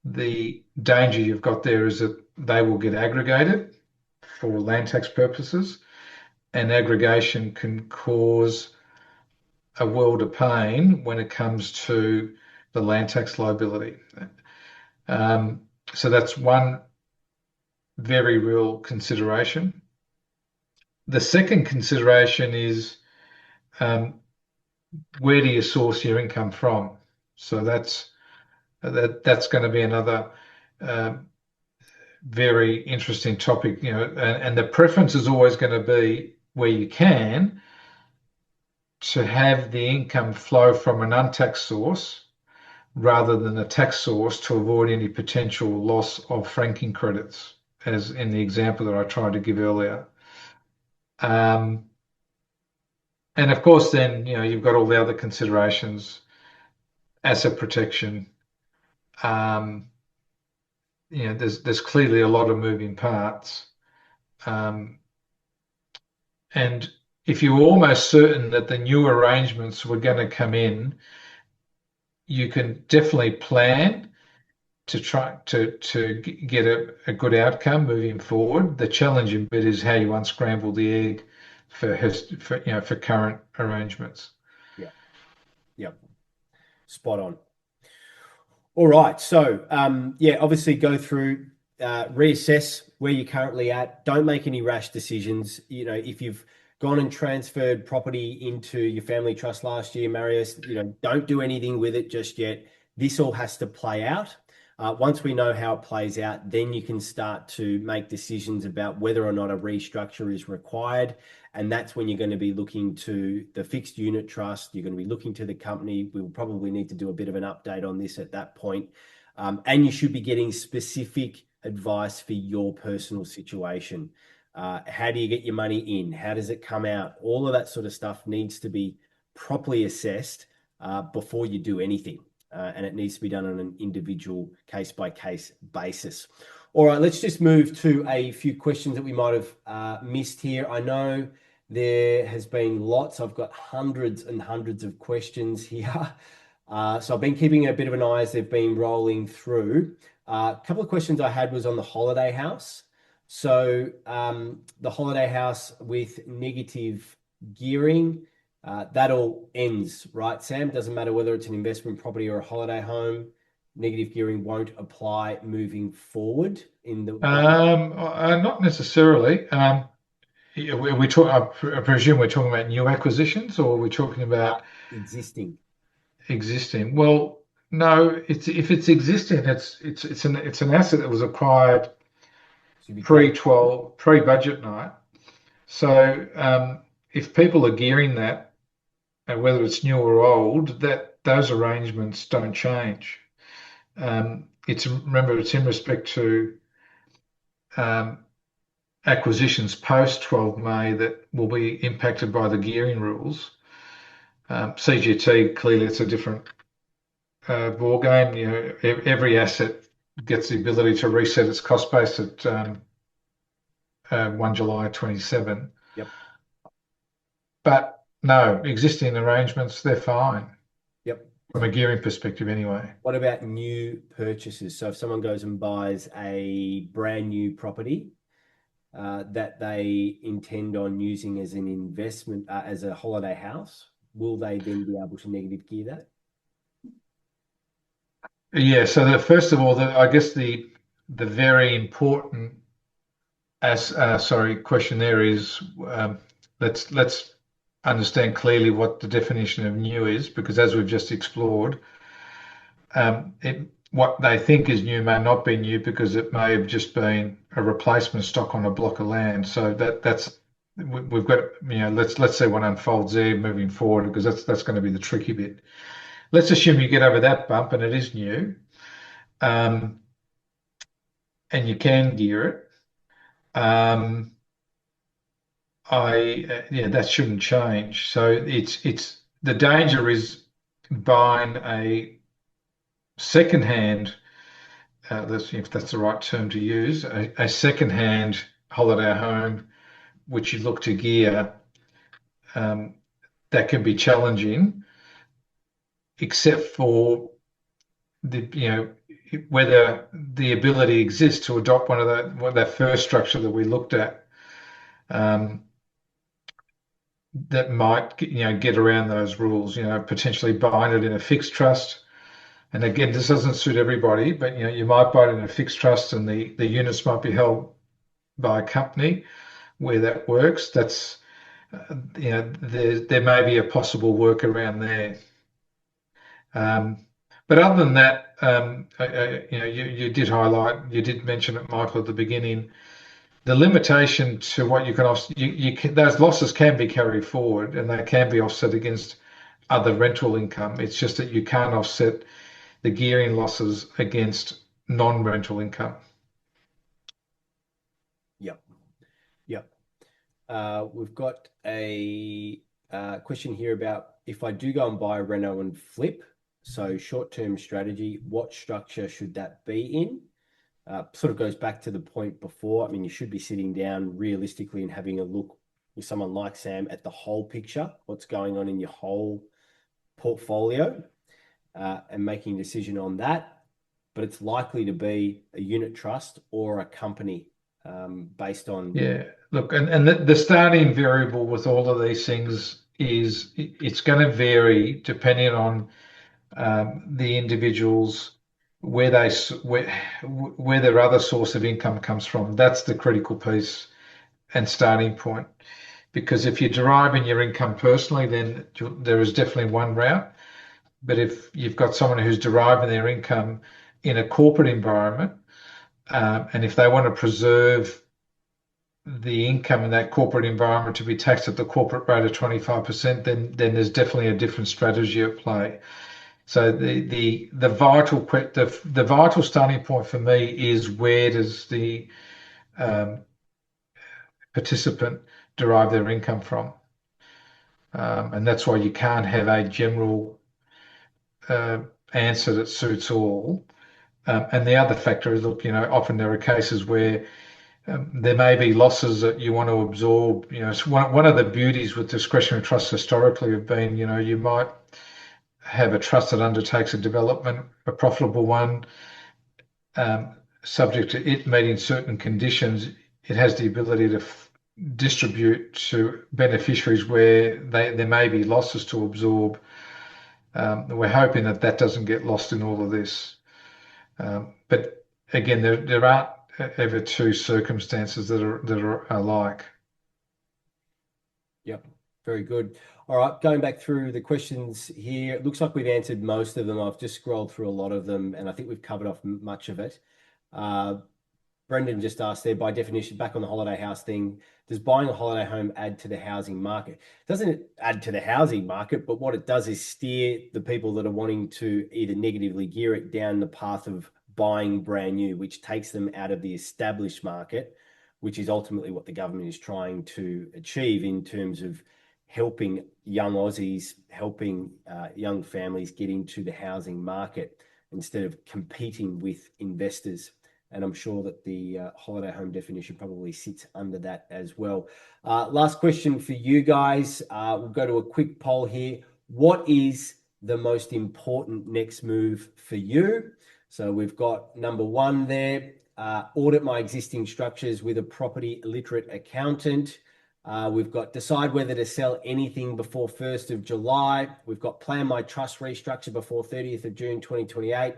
the danger you've got there is that they will get aggregated for land tax purposes, and aggregation can cause a world of pain when it comes to the land tax liability. Um, so that's one very real consideration. The second consideration is um, where do you source your income from? So that's going to be another um, very interesting topic, and the preference is always going to be where you can to have the income flow from an untaxed source rather than a tax source to avoid any potential loss of franking credits, as in the example that I tried to give earlier. Um, and of course, then you've got all the other considerations, asset protection. Um, there's clearly a lot of moving parts, um, and if you're almost certain that the new arrangements were going to come in, you can definitely plan to try to get a good outcome moving forward. The challenging bit is how you unscramble the egg for current arrangements. Yep. Spot on. All right. So, yeah, obviously go through, reassess where you're currently at. Don't make any rash decisions. If you've gone and transferred property into your family trust last year, Marius, don't do anything with it just yet. This all has to play out. Once we know how it plays out, then you can start to make decisions about whether or not a restructure is required. And that's when you're going to be looking to the fixed unit trust. You're going to be looking to the company. We'll probably need to do a bit of an update on this at that point. And you should be getting specific advice for your personal situation. How do you get your money in? How does it come out? All of that sort of stuff needs to be properly assessed before you do anything. And it needs to be done on an individual case by case basis. All right, let's just move to a few questions that we might have missed here. I know there has been lots. I've got hundreds and hundreds of questions here. So I've been keeping a bit of an eye as they've been rolling through. A couple of questions I had was on the holiday house. So the holiday house with negative gearing, that all ends, right, Sam? Doesn't matter whether it's an investment property or a holiday home. Negative gearing won't apply moving forward in the Not necessarily. I presume we're talking about new acquisitions, or we're talking about existing. existing. Well, no, if it's existing, it's an asset that was acquired Should be great. pre-budget night. So if people are gearing that, whether it's new or old, that those arrangements don't change. Remember, it's in respect to um, acquisitions post 12 May that will be impacted by the gearing rules. CGT, clearly it's a different ball game. Every asset gets the ability to reset its cost base at 1 July 27. Yep. But no, existing arrangements, they're fine Yep. from a gearing perspective anyway. What about new purchases? So if someone goes and buys a brand new property that they intend on using as an investment, as a holiday house, will they then be able to negative gear that? Yeah, so first of all, I guess the very important question there is let's understand clearly what the definition of new is, because as we've just explored, what they think is new may not be new because it may have just been a replacement stock on a block of land. So we've got, let's see what unfolds there moving forward, because that's going to be the tricky bit. Let's assume you get over that bump and it is new, and you can gear it. That shouldn't change. So it's the danger is buying a second-hand, if that's the right term to use, a second-hand holiday home, which you look to gear, that can be challenging, except for whether the ability exists to adopt that first structure that we looked at, that might get around those rules. Potentially buying it in a fixed trust. And again, this doesn't suit everybody, but you might buy it in a fixed trust, and the units might be held by a company where that works. That's there may be a possible workaround there. But other than that, you did mention it, Michael, at the beginning. The limitation to what you can offset, those losses can be carried forward and they can be offset against other rental income. It's just that you can't offset the gearing losses against non-rental income. Yep. Yep. We've got a question here about if I do go and buy a reno and flip, so short-term strategy, what structure should that be in? Sort of goes back to the point before. I mean, you should be sitting down realistically and having a look with someone like Sam at the whole picture, what's going on in your whole portfolio, and making a decision on that. But it's likely to be a unit trust or a company based on. Yeah, look, and the starting variable with all of these things is it's going to vary depending on the individuals where they where their other source of income comes from. That's the critical piece and starting point. Because if you're deriving your income personally, then there is definitely one route. But if you've got someone who's deriving their income in a corporate environment, and if they want to preserve the income in that corporate environment to be taxed at the corporate rate of 25%, then there's definitely a different strategy at play. So the vital starting point for me is where does the um, participant derive their income from, and that's why you can't have a general uh, answer that suits all. And the other factor is, look, often there are cases where there may be losses that you want to absorb. So one of the beauties with discretionary trusts historically have been, you might have a trust that undertakes a development, a profitable one, subject to it meeting certain conditions. It has the ability to distribute to beneficiaries where there may be losses to absorb. We're hoping that that doesn't get lost in all of this. But again, there aren't ever two circumstances that are alike. Yep, very good. All right, going back through the questions here, it looks like we've answered most of them. I've just scrolled through a lot of them, and I think we've covered off much of it. Uh, Brendan just asked there, by definition, back on the holiday house thing, does buying a holiday home add to the housing market? Doesn't it add to the housing market, but what it does is steer the people that are wanting to either negatively gear it down the path of buying brand new, which takes them out of the established market, which is ultimately what the government is trying to achieve in terms of helping young Aussies, helping young families get into the housing market instead of competing with investors. And I'm sure that the holiday home definition probably sits under that as well. Last question for you guys. We'll go to a quick poll here. What is the most important next move for you? So we've got number one there, audit my existing structures with a property literate accountant. We've got decide whether to sell anything before 1st of July. We've got plan my trust restructure before 30th of June 2028.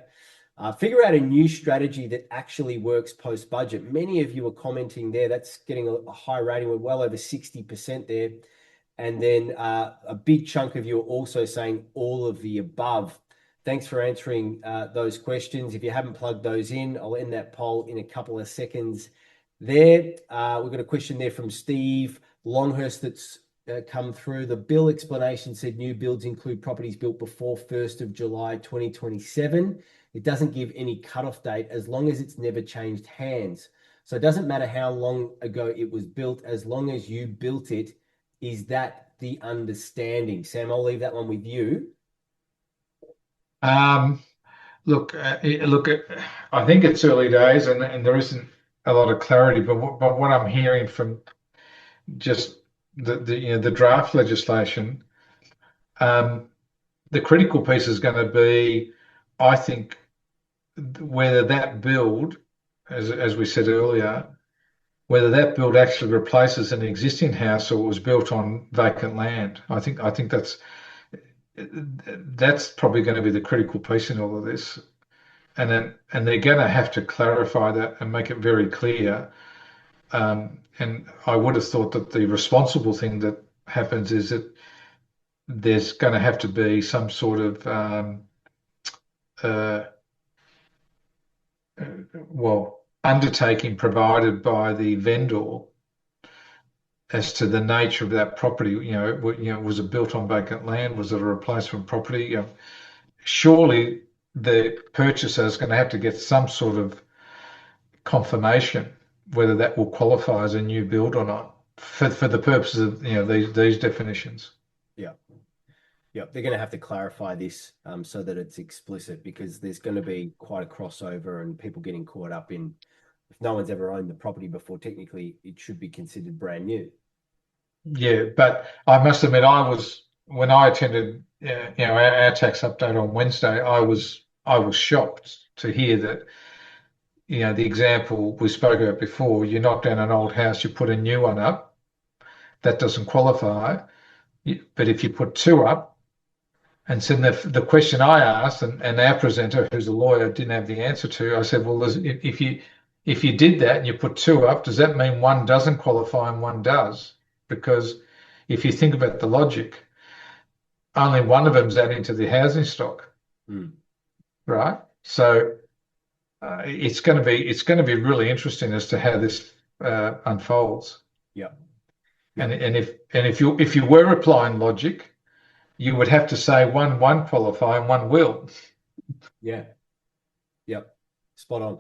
Figure out a new strategy that actually works post budget. Many of you are commenting there. That's getting a high rating. We're well over 60% there. And then a big chunk of you are also saying all of the above. Thanks for answering those questions. If you haven't plugged those in, I'll end that poll in a couple of seconds there. We've got a question there from Steve Longhurst that's come through. The bill explanation said new builds include properties built before 1st of July 2027. It doesn't give any cutoff date as long as it's never changed hands. So it doesn't matter how long ago it was built, as long as you built it. Is that the understanding? Sam, I'll leave that one with you. Look, I think it's early days and there isn't a lot of clarity, but what I'm hearing from just the draft legislation, the critical piece is going to be, I think, whether that build, as we said earlier, whether that build actually replaces an existing house or was built on vacant land. I think that's probably going to be the critical piece in all of this. And they're going to have to clarify that and make it very clear. And I would have thought that the responsible thing that happens is that there's going to have to be some sort of uh, undertaking provided by the vendor as to the nature of that property. Was it built on vacant land? Was it a replacement property? Surely the purchaser is going to have to get some sort of confirmation whether that will qualify as a new build or not for the purposes of these definitions. Yeah. Yeah, they're going to have to clarify this so that it's explicit, because there's going to be quite a crossover and people getting caught up in, if no one's ever owned the property before, technically it should be considered brand new. Yeah, but I must admit, when I attended, our tax update on Wednesday, I was shocked to hear that, the example we spoke about before, you knock down an old house, you put a new one up, that doesn't qualify. But if you put two up, and so the question I asked, and our presenter, who's a lawyer, didn't have the answer to, I said, well, if you did that and you put two up, does that mean one doesn't qualify and one does? Because if you think about the logic, only one of them's adding to the housing stock, Mm. right? So it's going to be really interesting as to how this unfolds. Yep. And Yep. if you were applying logic, you would have to say one won't qualify and one will. Yeah. Yep. Spot on.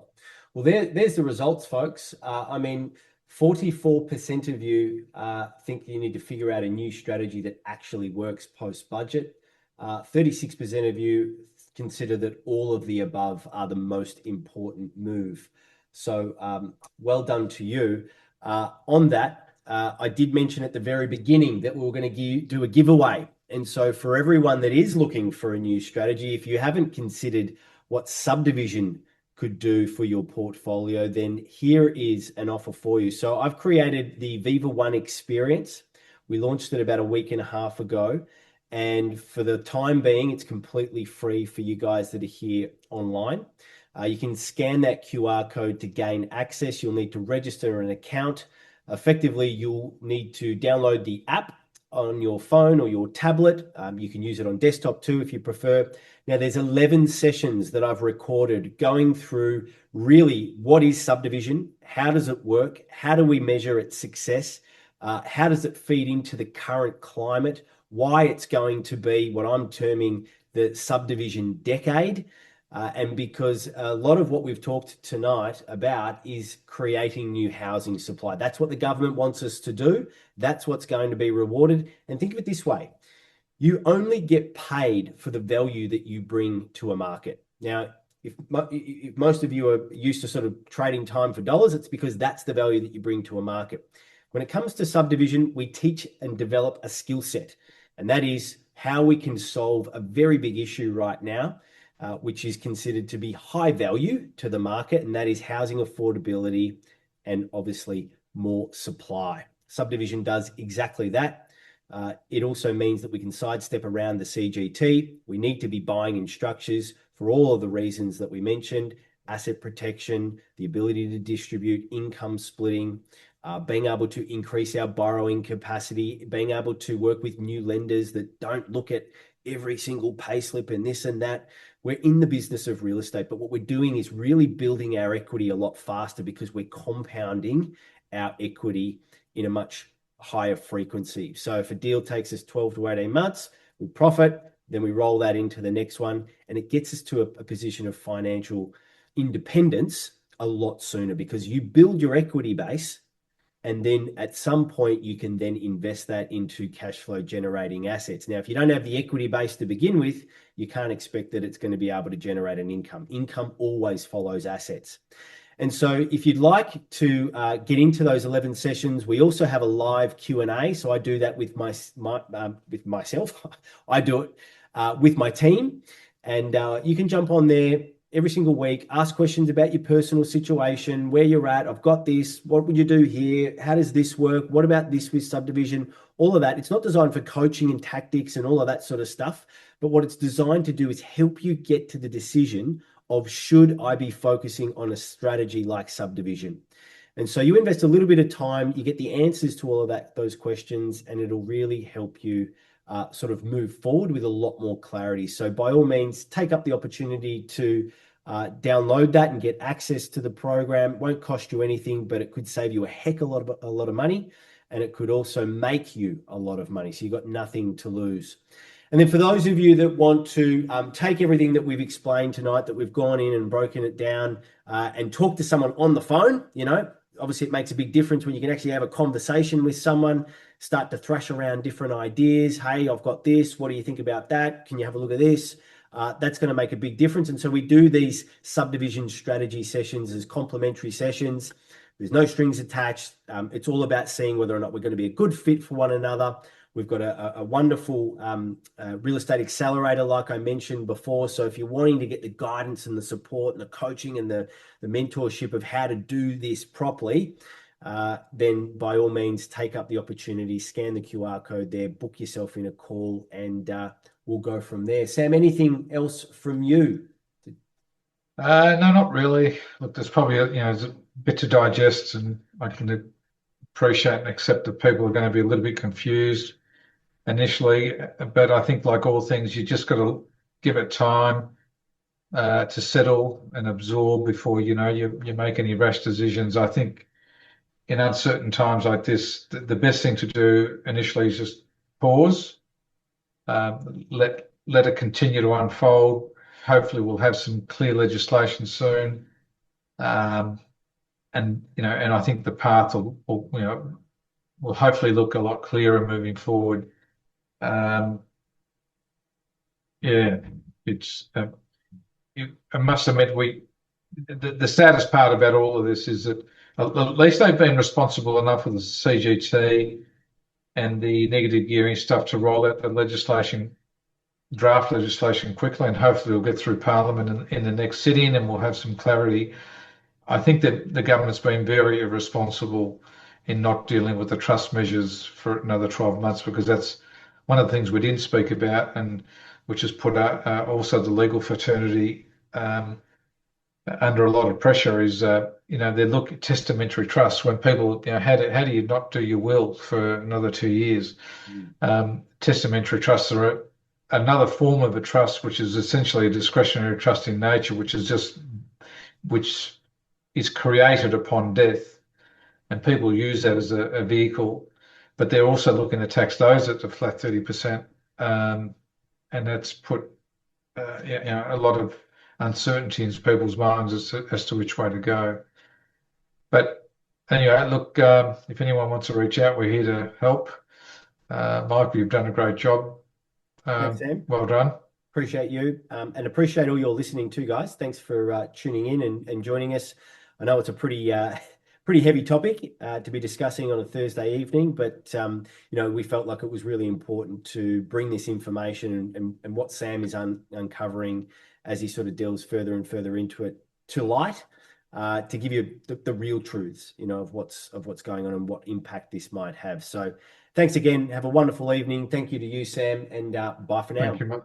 Well, there's the results, folks. I mean, 44% of you think you need to figure out a new strategy that actually works post-budget. 36% of you consider that all of the above are the most important move. So well done to you. On that, I did mention at the very beginning that we were going to do a giveaway. And so for everyone that is looking for a new strategy, if you haven't considered what Subdivision could do for your portfolio, then here is an offer for you. So I've created the Viva One experience. We launched it about a week and a half ago. And for the time being, it's completely free for you guys that are here online. You can scan that QR code to gain access. You'll need to register an account. Effectively, you'll need to download the app on your phone or your tablet. You can use it on desktop too if you prefer. Now, there's 11 sessions that I've recorded going through really what is subdivision, how does it work, how do we measure its success, how does it feed into the current climate, why it's going to be what I'm terming the subdivision decade. And because a lot of what we've talked tonight about is creating new housing supply. That's what the government wants us to do. That's what's going to be rewarded. And think of it this way. You only get paid for the value that you bring to a market. Now, if most of you are used to sort of trading time for dollars, it's because that's the value that you bring to a market. When it comes to subdivision, we teach and develop a skill set, and that is how we can solve a very big issue right now, which is considered to be high value to the market, and that is housing affordability and obviously more supply. Subdivision does exactly that. It also means that we can sidestep around the CGT. We need to be buying in structures for all of the reasons that we mentioned: asset protection, the ability to distribute, income splitting, being able to increase our borrowing capacity, being able to work with new lenders that don't look at every single payslip and this and that. We're in the business of real estate, but what we're doing is really building our equity a lot faster because we're compounding our equity in a much higher frequency. So if a deal takes us 12 to 18 months, we profit, then we roll that into the next one, and it gets us to a position of financial independence a lot sooner because you build your equity base, and then at some point you can then invest that into cash flow generating assets. Now, if you don't have the equity base to begin with, you can't expect that it's going to be able to generate an income. Income always follows assets. And so if you'd like to get into those 11 sessions, we also have a live Q&A. So I do that with with myself. I do it with my team. And you can jump on there every single week, ask questions about your personal situation, where you're at. I've got this. What would you do here? How does this work? What about this with subdivision? All of that. It's not designed for coaching and tactics and all of that sort of stuff. But what it's designed to do is help you get to the decision of should I be focusing on a strategy like subdivision? And so you invest a little bit of time, you get the answers to all of those questions, and it'll really help you sort of move forward with a lot more clarity. So by all means, take up the opportunity to download that and get access to the program. It won't cost you anything, but it could save you a lot of money, and it could also make you a lot of money. So you've got nothing to lose. And then for those of you that want to take everything that we've explained tonight, that we've gone in and broken it down and talk to someone on the phone, obviously it makes a big difference when you can actually have a conversation with someone, start to thrash around different ideas. Hey, I've got this. What do you think about that? Can you have a look at this? That's going to make a big difference. And so we do these subdivision strategy sessions as complimentary sessions. There's no strings attached. It's all about seeing whether or not we're going to be a good fit for one another. We've got a wonderful real estate accelerator, like I mentioned before. So if you're wanting to get the guidance and the support and the coaching and the mentorship of how to do this properly, then by all means take up the opportunity, scan the QR code there, book yourself in a call, and we'll go from there. Sam, anything else from you? No, not really. Look, there's probably there's a bit to digest, and I can appreciate and accept that people are going to be a little bit confused initially. But I think, like all things, you just got to give it time to settle and absorb before you make any rash decisions. I think in uncertain times like this, the best thing to do initially is just pause, let it continue to unfold. Hopefully, we'll have some clear legislation soon, um, and I think the path will hopefully look a lot clearer moving forward. Um, yeah, it's I must admit the saddest part about all of this is that at least they've been responsible enough with the CGT and the negative gearing stuff to roll out the legislation, draft legislation quickly, and hopefully we'll get through Parliament in the next sitting and we'll have some clarity. I think that the government's been very irresponsible in not dealing with the trust measures for another 12 months, because that's one of the things we didn't speak about, and which has put also the legal fraternity under a lot of pressure is, they look at testamentary trusts when people, how do you not do your will for another 2 years? Testamentary trusts are another form of a trust, which is essentially a discretionary trust in nature, which is created upon death, and people use that as a vehicle, but they're also looking to tax those at the flat 30%, and that's put a lot of uncertainty in people's minds as to which way to go. But anyway, look, if anyone wants to reach out, we're here to help. Michael, you've done a great job. Thanks, Sam. Well done. Appreciate you, and appreciate all your listening too, guys. Thanks for tuning in and joining us. I know it's a pretty pretty heavy topic to be discussing on a Thursday evening, but we felt like it was really important to bring this information and what Sam is uncovering as he sort of delves further and further into it to light, to give you the real truths, of what's going on and what impact this might have. So thanks again. Have a wonderful evening. Thank you to you, Sam, and bye for now. Thank you.